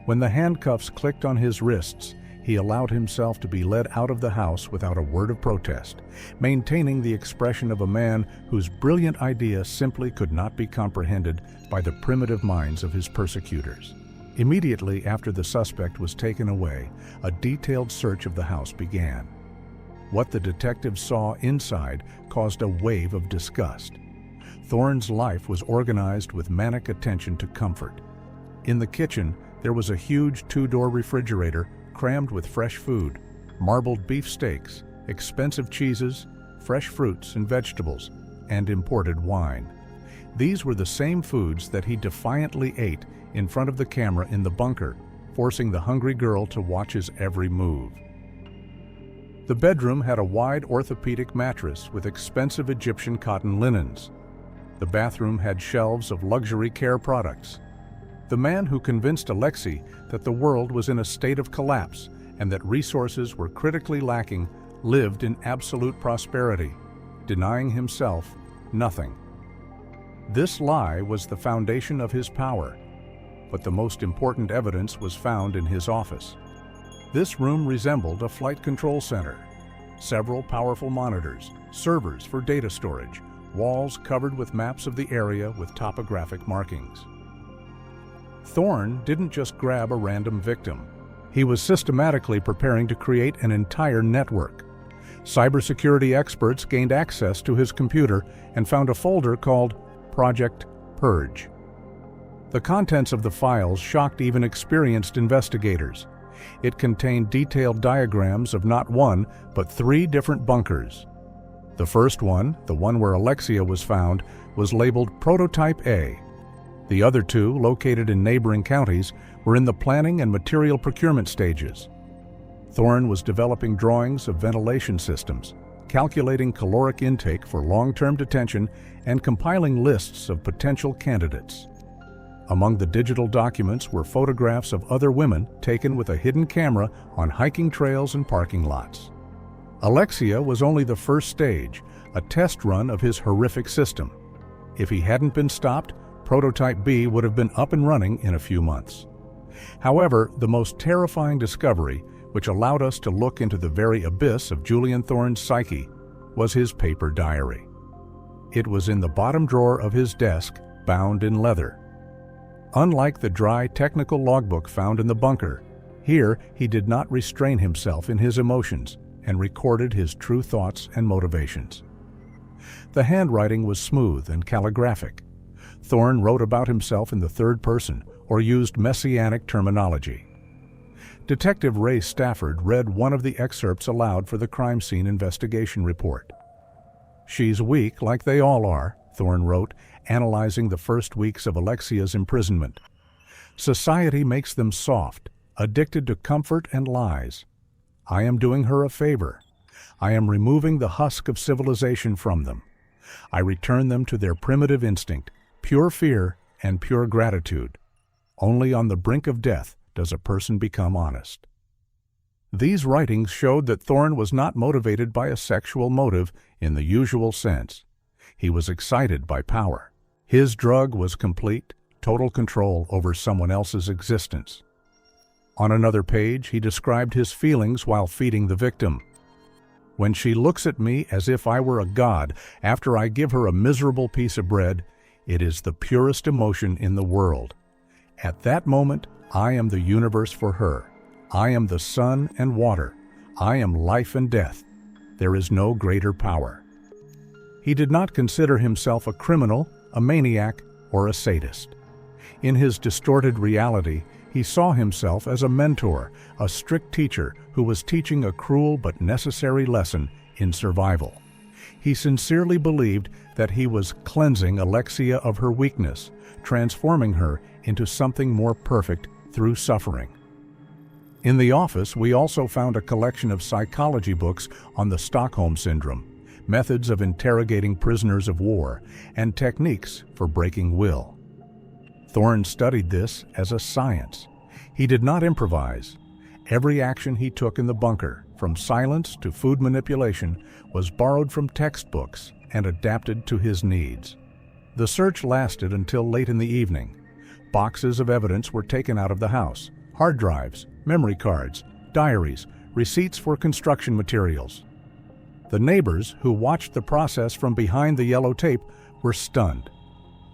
S1: When the handcuffs clicked on his wrists, he allowed himself to be led out of the house without a word of protest, maintaining the expression of a man whose brilliant idea simply could not be comprehended by the primitive minds of his persecutors. Immediately after the suspect was taken away, a detailed search of the house began. What the detectives saw inside caused a wave of disgust. Thorne's life was organized with manic attention to comfort. In the kitchen, there was a huge two-door refrigerator crammed with fresh food, marbled beef steaks, expensive cheeses, fresh fruits and vegetables, and imported wine. These were the same foods that he defiantly ate in front of the camera in the bunker, forcing the hungry girl to watch his every move. The bedroom had a wide orthopedic mattress with expensive Egyptian cotton linens. The bathroom had shelves of luxury care products. The man who convinced Alexei that the world was in a state of collapse and that resources were critically lacking lived in absolute prosperity, denying himself nothing. This lie was the foundation of his power, but the most important evidence was found in his office. This room resembled a flight control center. Several powerful monitors, servers for data storage, walls covered with maps of the area with topographic markings. Thorne didn't just grab a random victim. He was systematically preparing to create an entire network. Cybersecurity experts gained access to his computer and found a folder called Project Purge. The contents of the files shocked even experienced investigators. It contained detailed diagrams of not one, but 3 different bunkers. The first one, the one where Alexia was found, was labeled Prototype A. The other 2, located in neighboring counties, were in the planning and material procurement stages. Thorne was developing drawings of ventilation systems, calculating caloric intake for long-term detention, and compiling lists of potential candidates. Among the digital documents were photographs of other women taken with a hidden camera on hiking trails and parking lots. Alexia was only the first stage, a test run of his horrific system. If he hadn't been stopped, Prototype B would have been up and running in a few months. However, the most terrifying discovery, which allowed us to look into the very abyss of Julian Thorne's psyche, was his paper diary. It was in the bottom drawer of his desk, bound in leather. Unlike the dry technical logbook found in the bunker, here he did not restrain himself in his emotions and recorded his true thoughts and motivations. The handwriting was smooth and calligraphic. Thorne wrote about himself in the third person or used messianic terminology. Detective Ray Stafford read one of the excerpts aloud for the crime scene investigation report. "She's weak like they all are," Thorne wrote, analyzing the first weeks of Alexia's imprisonment. "Society makes them soft, addicted to comfort and lies. I am doing her a favor. I am removing the husk of civilization from them. I return them to their primitive instinct, pure fear and pure gratitude. Only on the brink of death does a person become honest. These writings showed that Thorne was not motivated by a sexual motive in the usual sense. He was excited by power. His drug was complete, total control over someone else's existence. On another page, he described his feelings while feeding the victim. When she looks at me as if I were a god after I give her a miserable piece of bread, it is the purest emotion in the world. At that moment, I am the universe for her. I am the sun and water. I am life and death. There is no greater power. He did not consider himself a criminal, a maniac, or a sadist. In his distorted reality, he saw himself as a mentor, a strict teacher who was teaching a cruel but necessary lesson in survival. He sincerely believed that he was cleansing Alexia of her weakness, transforming her into something more perfect through suffering. In the office, we also found a collection of psychology books on the Stockholm Syndrome, methods of interrogating prisoners of war, and techniques for breaking will. Thorne studied this as a science. He did not improvise. Every action he took in the bunker, from silence to food manipulation, was borrowed from textbooks and adapted to his needs. The search lasted until late in the evening. Boxes of evidence were taken out of the house: hard drives, memory cards, diaries, receipts for construction materials. The neighbors, who watched the process from behind the yellow tape, were stunned.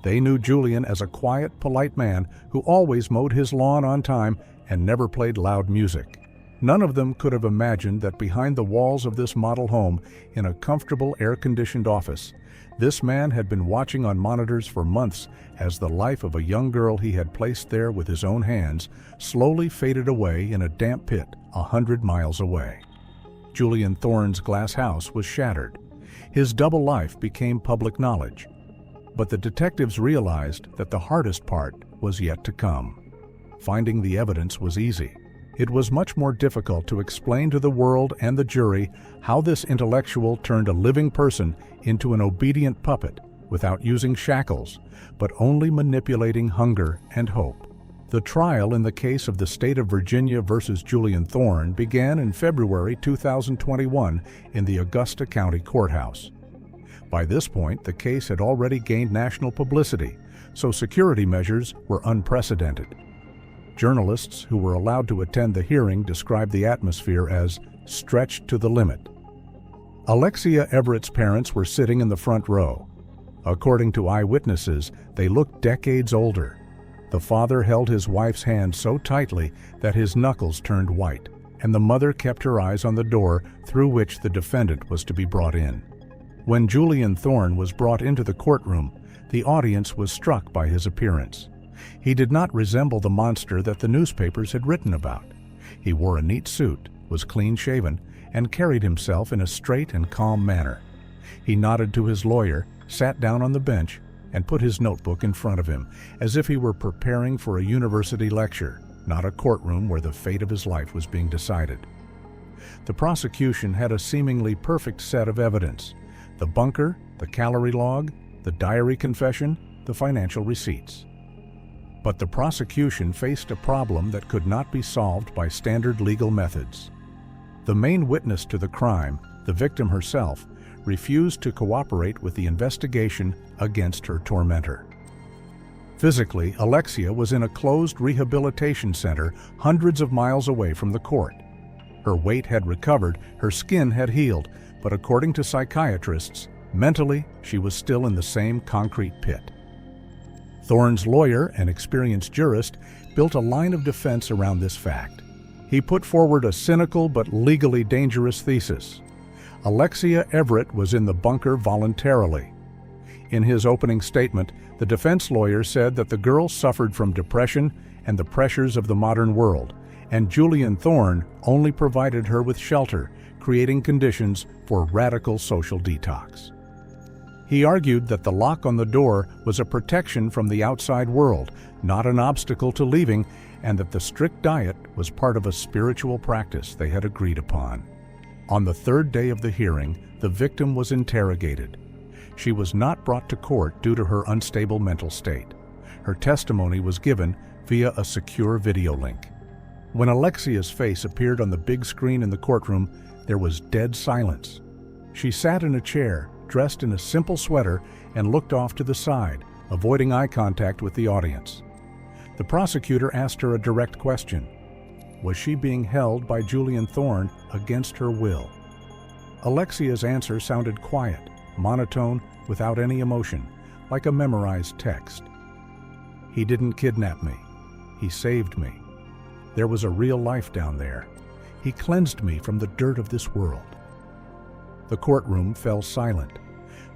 S1: They knew Julian as a quiet, polite man who always mowed his lawn on time and never played loud music. None of them could have imagined that behind the walls of this model home, in a comfortable, air-conditioned office, this man had been watching on monitors for months as the life of a young girl he had placed there with his own hands slowly faded away in a damp pit 100 miles away. Julian Thorne's glass house was shattered. His double life became public knowledge. But the detectives realized that the hardest part was yet to come. Finding the evidence was easy. It was much more difficult to explain to the world and the jury how this intellectual turned a living person into an obedient puppet without using shackles, but only manipulating hunger and hope. The trial in the case of the state of Virginia versus Julian Thorne began in February 2021 in the Augusta County Courthouse. By this point, the case had already gained national publicity, so security measures were unprecedented. Journalists who were allowed to attend the hearing described the atmosphere as stretched to the limit. Alexia Everett's parents were sitting in the front row. According to eyewitnesses, they looked decades older. The father held his wife's hand so tightly that his knuckles turned white, and the mother kept her eyes on the door through which the defendant was to be brought in. When Julian Thorne was brought into the courtroom, the audience was struck by his appearance. He did not resemble the monster that the newspapers had written about. He wore a neat suit, was clean-shaven, and carried himself in a straight and calm manner. He nodded to his lawyer, sat down on the bench, and put his notebook in front of him, as if he were preparing for a university lecture, not a courtroom where the fate of his life was being decided. The prosecution had a seemingly perfect set of evidence: the bunker, the calorie log, the diary confession, the financial receipts. But the prosecution faced a problem that could not be solved by standard legal methods. The main witness to the crime, the victim herself, refused to cooperate with the investigation against her tormentor. Physically, Alexia was in a closed rehabilitation center hundreds of miles away from the court. Her weight had recovered, her skin had healed, but according to psychiatrists, mentally, she was still in the same concrete pit. Thorne's lawyer, an experienced jurist, built a line of defense around this fact. He put forward a cynical but legally dangerous thesis. Alexia Everett was in the bunker voluntarily. In his opening statement, the defense lawyer said that the girl suffered from depression and the pressures of the modern world, and Julian Thorne only provided her with shelter, creating conditions for radical social detox. He argued that the lock on the door was a protection from the outside world, not an obstacle to leaving, and that the strict diet was part of a spiritual practice they had agreed upon. On the third day of the hearing, the victim was interrogated. She was not brought to court due to her unstable mental state. Her testimony was given via a secure video link. When Alexia's face appeared on the big screen in the courtroom, there was dead silence. She sat in a chair, dressed in a simple sweater, and looked off to the side, avoiding eye contact with the audience. The prosecutor asked her a direct question. Was she being held by Julian Thorne against her will? Alexia's answer sounded quiet, monotone, without any emotion, like a memorized text. He didn't kidnap me. He saved me. There was a real life down there. He cleansed me from the dirt of this world. The courtroom fell silent.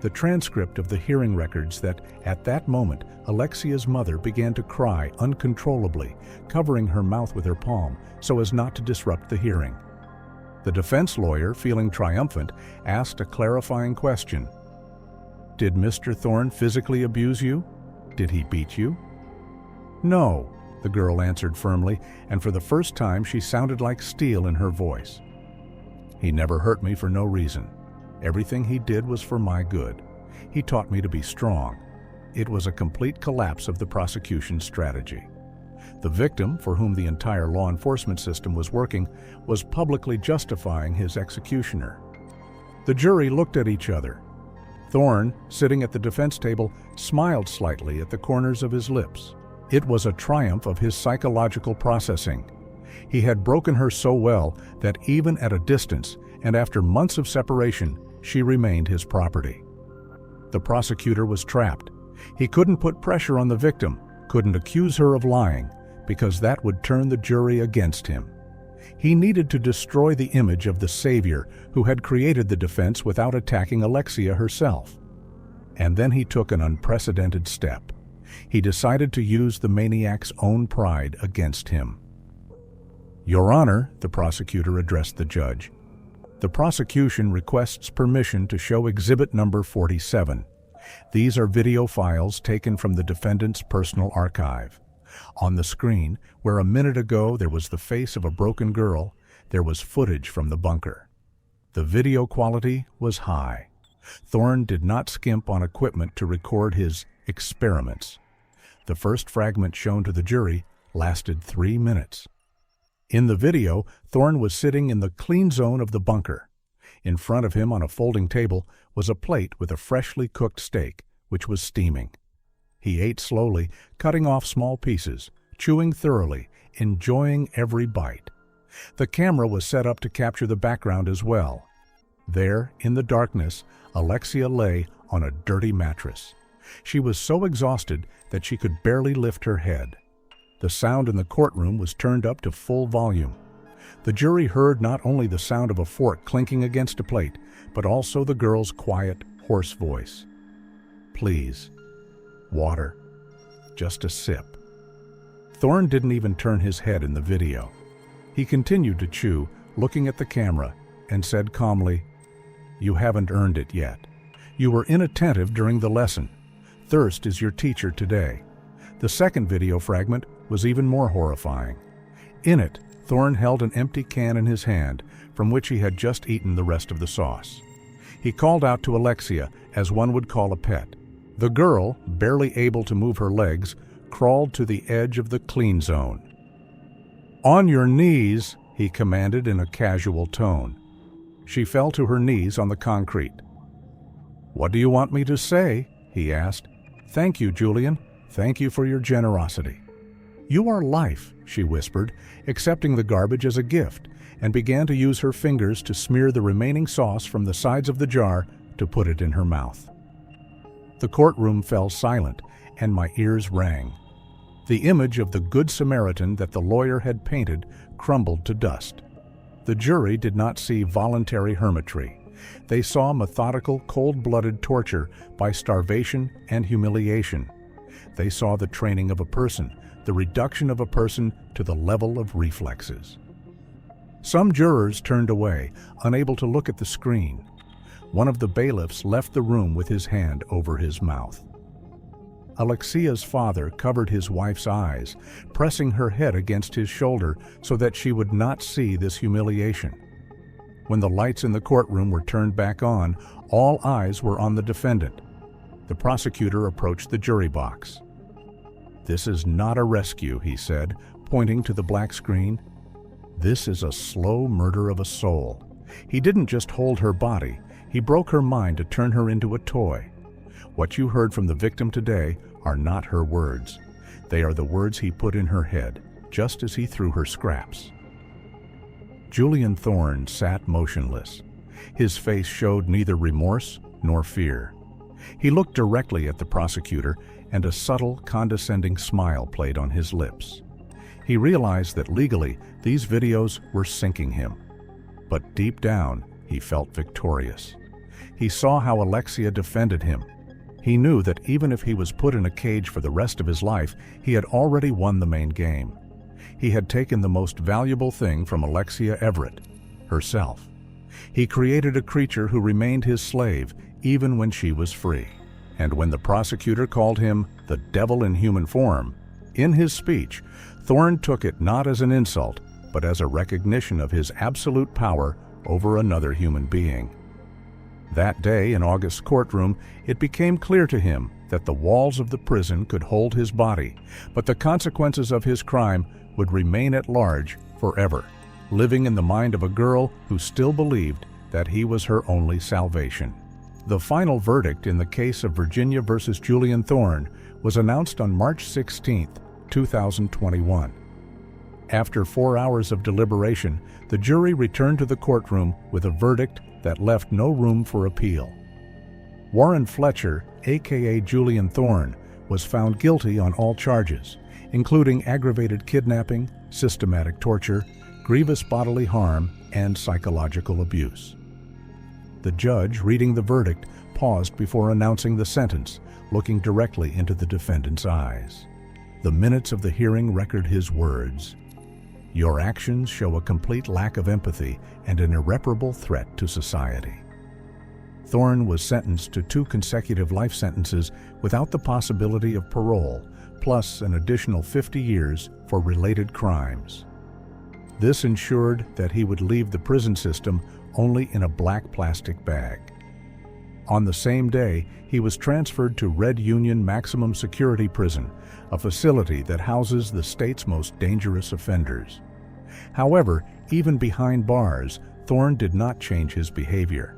S1: The transcript of the hearing records that, at that moment, Alexia's mother began to cry uncontrollably, covering her mouth with her palm so as not to disrupt the hearing. The defense lawyer, feeling triumphant, asked a clarifying question. Did Mr. Thorne physically abuse you? Did he beat you? No, the girl answered firmly, and for the first time she sounded like steel in her voice. He never hurt me for no reason. Everything he did was for my good. He taught me to be strong. It was a complete collapse of the prosecution's strategy. The victim, for whom the entire law enforcement system was working, was publicly justifying his executioner. The jury looked at each other. Thorne, sitting at the defense table, smiled slightly at the corners of his lips. It was a triumph of his psychological processing. He had broken her so well that even at a distance and after months of separation, she remained his property. The prosecutor was trapped. He couldn't put pressure on the victim, couldn't accuse her of lying, because that would turn the jury against him. He needed to destroy the image of the savior who had created the defense without attacking Alexia herself. And then he took an unprecedented step. He decided to use the maniac's own pride against him. Your Honor, the prosecutor addressed the judge. The prosecution requests permission to show exhibit number 47. These are video files taken from the defendant's personal archive. On the screen, where a minute ago there was the face of a broken girl, there was footage from the bunker. The video quality was high. Thorne did not skimp on equipment to record his experiments. The first fragment shown to the jury lasted 3 minutes. In the video, Thorne was sitting in the clean zone of the bunker. In front of him on a folding table was a plate with a freshly cooked steak, which was steaming. He ate slowly, cutting off small pieces, chewing thoroughly, enjoying every bite. The camera was set up to capture the background as well. There, in the darkness, Alexia lay on a dirty mattress. She was so exhausted that she could barely lift her head. The sound in the courtroom was turned up to full volume. The jury heard not only the sound of a fork clinking against a plate, but also the girl's quiet, hoarse voice. Please. Water. Just a sip. Thorne didn't even turn his head in the video. He continued to chew, looking at the camera, and said calmly, You haven't earned it yet. You were inattentive during the lesson. Thirst is your teacher today. The second video fragment was even more horrifying. In it, Thorne held an empty can in his hand, from which he had just eaten the rest of the sauce. He called out to Alexia, as one would call a pet. The girl, barely able to move her legs, crawled to the edge of the clean zone. On your knees, he commanded in a casual tone. She fell to her knees on the concrete. What do you want me to say? He asked. Thank you, Julian. Thank you for your generosity. You are life, she whispered, accepting the garbage as a gift, and began to use her fingers to smear the remaining sauce from the sides of the jar to put it in her mouth. The courtroom fell silent, and my ears rang. The image of the Good Samaritan that the lawyer had painted crumbled to dust. The jury did not see voluntary hermitry. They saw methodical, cold-blooded torture by starvation and humiliation. They saw the training of a person, the reduction of a person to the level of reflexes. Some jurors turned away, unable to look at the screen. One of the bailiffs left the room with his hand over his mouth. Alexia's father covered his wife's eyes, pressing her head against his shoulder so that she would not see this humiliation. When the lights in the courtroom were turned back on, all eyes were on the defendant, The prosecutor approached the jury box. "This is not a rescue," he said, pointing to the black screen. "This is a slow murder of a soul. He didn't just hold her body, he broke her mind to turn her into a toy. What you heard from the victim today are not her words. They are the words he put in her head, just as he threw her scraps." Julian Thorne sat motionless. His face showed neither remorse nor fear. He looked directly at the prosecutor, and a subtle, condescending smile played on his lips. He realized that legally, these videos were sinking him. But deep down, he felt victorious. He saw how Alexia defended him. He knew that even if he was put in a cage for the rest of his life, he had already won the main game. He had taken the most valuable thing from Alexia Everett, herself. He created a creature who remained his slave even when she was free. And when the prosecutor called him the devil in human form, in his speech, Thorne took it not as an insult, but as a recognition of his absolute power over another human being. That day in August's courtroom, it became clear to him that the walls of the prison could hold his body, but the consequences of his crime would remain at large forever, living in the mind of a girl who still believed that he was her only salvation. The final verdict in the case of Virginia versus Julian Thorne was announced on March 16, 2021. After 4 hours of deliberation, the jury returned to the courtroom with a verdict that left no room for appeal. Warren Fletcher, aka Julian Thorne, was found guilty on all charges, including aggravated kidnapping, systematic torture, grievous bodily harm, and psychological abuse. The judge, reading the verdict, paused before announcing the sentence, looking directly into the defendant's eyes. The minutes of the hearing record his words: "Your actions show a complete lack of empathy and an irreparable threat to society." Thorne was sentenced to 2 consecutive life sentences without the possibility of parole, plus an additional 50 years for related crimes. This ensured that he would leave the prison system only in a black plastic bag. On the same day, he was transferred to Red Union Maximum Security Prison, a facility that houses the state's most dangerous offenders. However, even behind bars, Thorne did not change his behavior.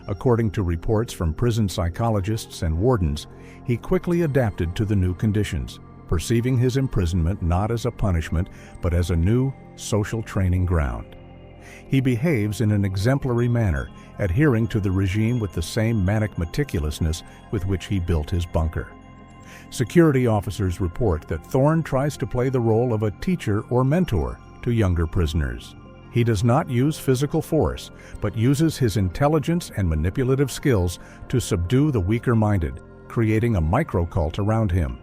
S1: According to reports from prison psychologists and wardens, he quickly adapted to the new conditions, perceiving his imprisonment not as a punishment, but as a new social training ground. He behaves in an exemplary manner, adhering to the regime with the same manic meticulousness with which he built his bunker. Security officers report that Thorne tries to play the role of a teacher or mentor to younger prisoners. He does not use physical force, but uses his intelligence and manipulative skills to subdue the weaker-minded, creating a microcult around him.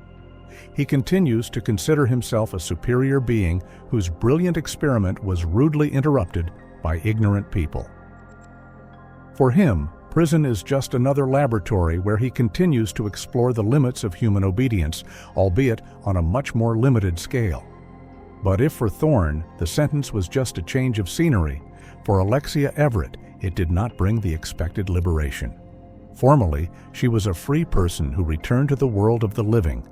S1: He continues to consider himself a superior being whose brilliant experiment was rudely interrupted by ignorant people. For him, prison is just another laboratory where he continues to explore the limits of human obedience, albeit on a much more limited scale. But if for Thorne, the sentence was just a change of scenery, for Alexia Everett, it did not bring the expected liberation. Formally, she was a free person who returned to the world of the living.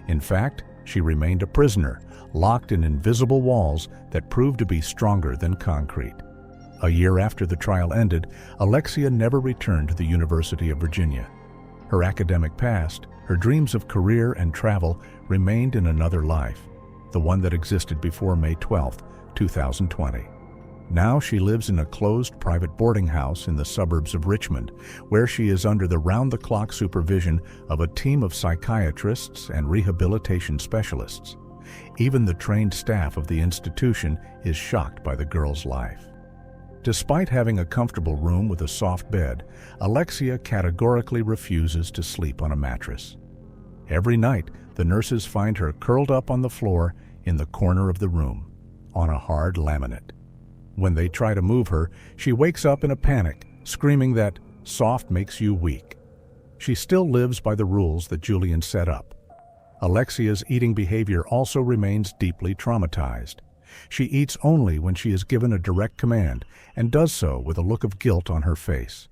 S1: In fact, she remained a prisoner, locked in invisible walls that proved to be stronger than concrete. A year after the trial ended, Alexia never returned to the University of Virginia. Her academic past, her dreams of career and travel remained in another life, the one that existed before May 12, 2020. Now she lives in a closed private boarding house in the suburbs of Richmond, where she is under the round-the-clock supervision of a team of psychiatrists and rehabilitation specialists. Even the trained staff of the institution is shocked by the girl's life. Despite having a comfortable room with a soft bed, Alexia categorically refuses to sleep on a mattress. Every night, the nurses find her curled up on the floor in the corner of the room, on a hard laminate. When they try to move her, she wakes up in a panic, screaming that soft makes you weak. She still lives by the rules that Julian set up. Alexia's eating behavior also remains deeply traumatized. She eats only when she is given a direct command, and does so with a look of guilt on her face.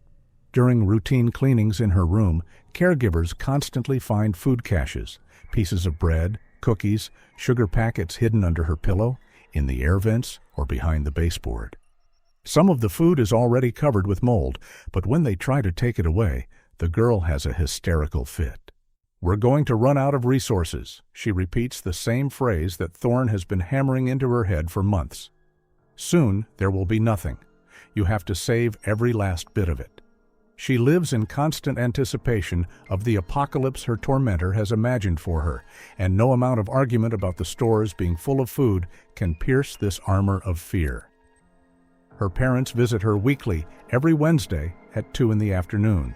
S1: During routine cleanings in her room, caregivers constantly find food caches, pieces of bread, cookies, sugar packets hidden under her pillow, in the air vents, or behind the baseboard. Some of the food is already covered with mold, but when they try to take it away, the girl has a hysterical fit. "We're going to run out of resources." She repeats the same phrase that Thorne has been hammering into her head for months. "Soon there will be nothing. You have to save every last bit of it." She lives in constant anticipation of the apocalypse her tormentor has imagined for her, and no amount of argument about the stores being full of food can pierce this armor of fear. Her parents visit her weekly, every Wednesday at 2 in the afternoon.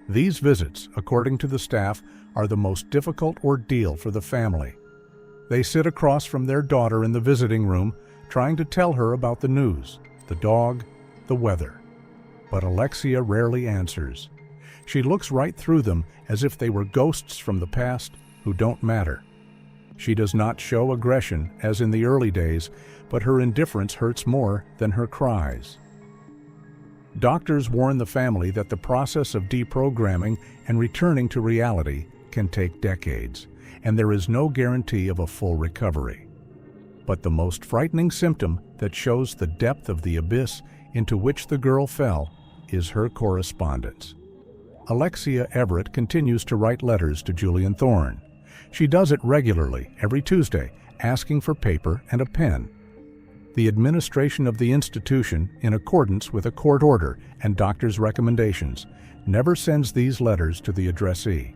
S1: These visits, according to the staff, are the most difficult ordeal for the family. They sit across from their daughter in the visiting room, trying to tell her about the news, the dog, the weather. But Alexia rarely answers. She looks right through them as if they were ghosts from the past who don't matter. She does not show aggression as in the early days, but her indifference hurts more than her cries. Doctors warn the family that the process of deprogramming and returning to reality can take decades, and there is no guarantee of a full recovery. But the most frightening symptom that shows the depth of the abyss into which the girl fell is her correspondence. Alexia Everett continues to write letters to Julian Thorne. She does it regularly, every Tuesday, asking for paper and a pen. The administration of the institution, in accordance with a court order and doctors' recommendations, never sends these letters to the addressee.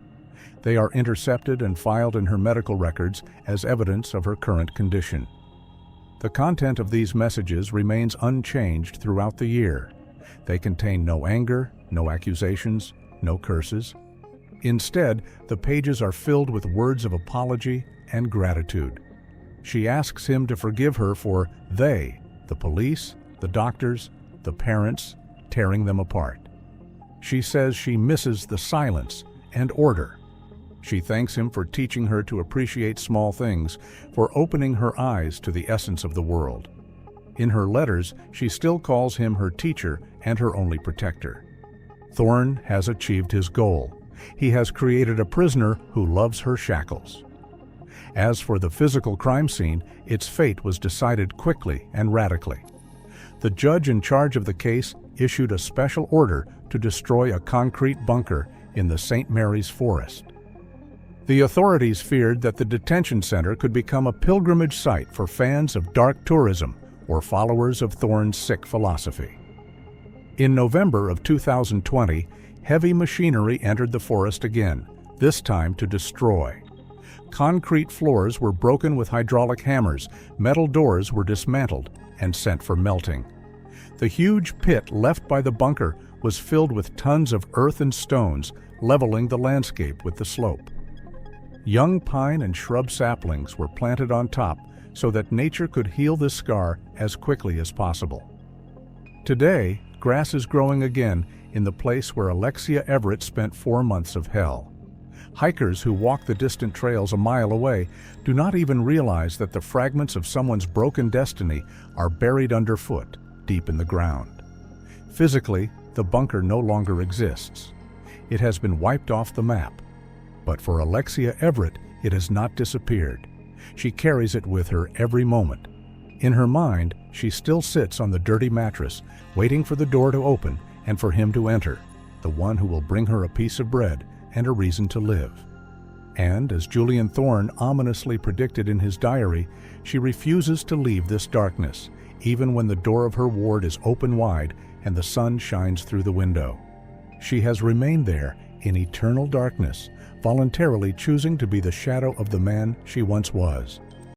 S1: They are intercepted and filed in her medical records as evidence of her current condition. The content of these messages remains unchanged throughout the year. They contain no anger, no accusations, no curses. Instead, the pages are filled with words of apology and gratitude. She asks him to forgive her for they, the police, the doctors, the parents, tearing them apart. She says she misses the silence and order. She thanks him for teaching her to appreciate small things, for opening her eyes to the essence of the world. In her letters, she still calls him her teacher and her only protector. Thorne has achieved his goal. He has created a prisoner who loves her shackles. As for the physical crime scene, its fate was decided quickly and radically. The judge in charge of the case issued a special order to destroy a concrete bunker in the St. Mary's forest. The authorities feared that the detention center could become a pilgrimage site for fans of dark tourism or followers of Thorne's sick philosophy. In November of 2020, heavy machinery entered the forest again, this time to destroy. Concrete floors were broken with hydraulic hammers, metal doors were dismantled and sent for melting. The huge pit left by the bunker was filled with tons of earth and stones, leveling the landscape with the slope. Young pine and shrub saplings were planted on top so that nature could heal this scar as quickly as possible. Today, grass is growing again in the place where Alexia Everett spent 4 months of hell. Hikers who walk the distant trails a mile away do not even realize that the fragments of someone's broken destiny are buried underfoot, deep in the ground. Physically, the bunker no longer exists. It has been wiped off the map. But for Alexia Everett, it has not disappeared. She carries it with her every moment. In her mind, she still sits on the dirty mattress, waiting for the door to open and for him to enter, the one who will bring her a piece of bread and a reason to live. And, as Julian Thorne ominously predicted in his diary, she refuses to leave this darkness, even when the door of her ward is open wide and the sun shines through the window. She has remained there in eternal darkness, voluntarily choosing to be the shadow of the man she once was.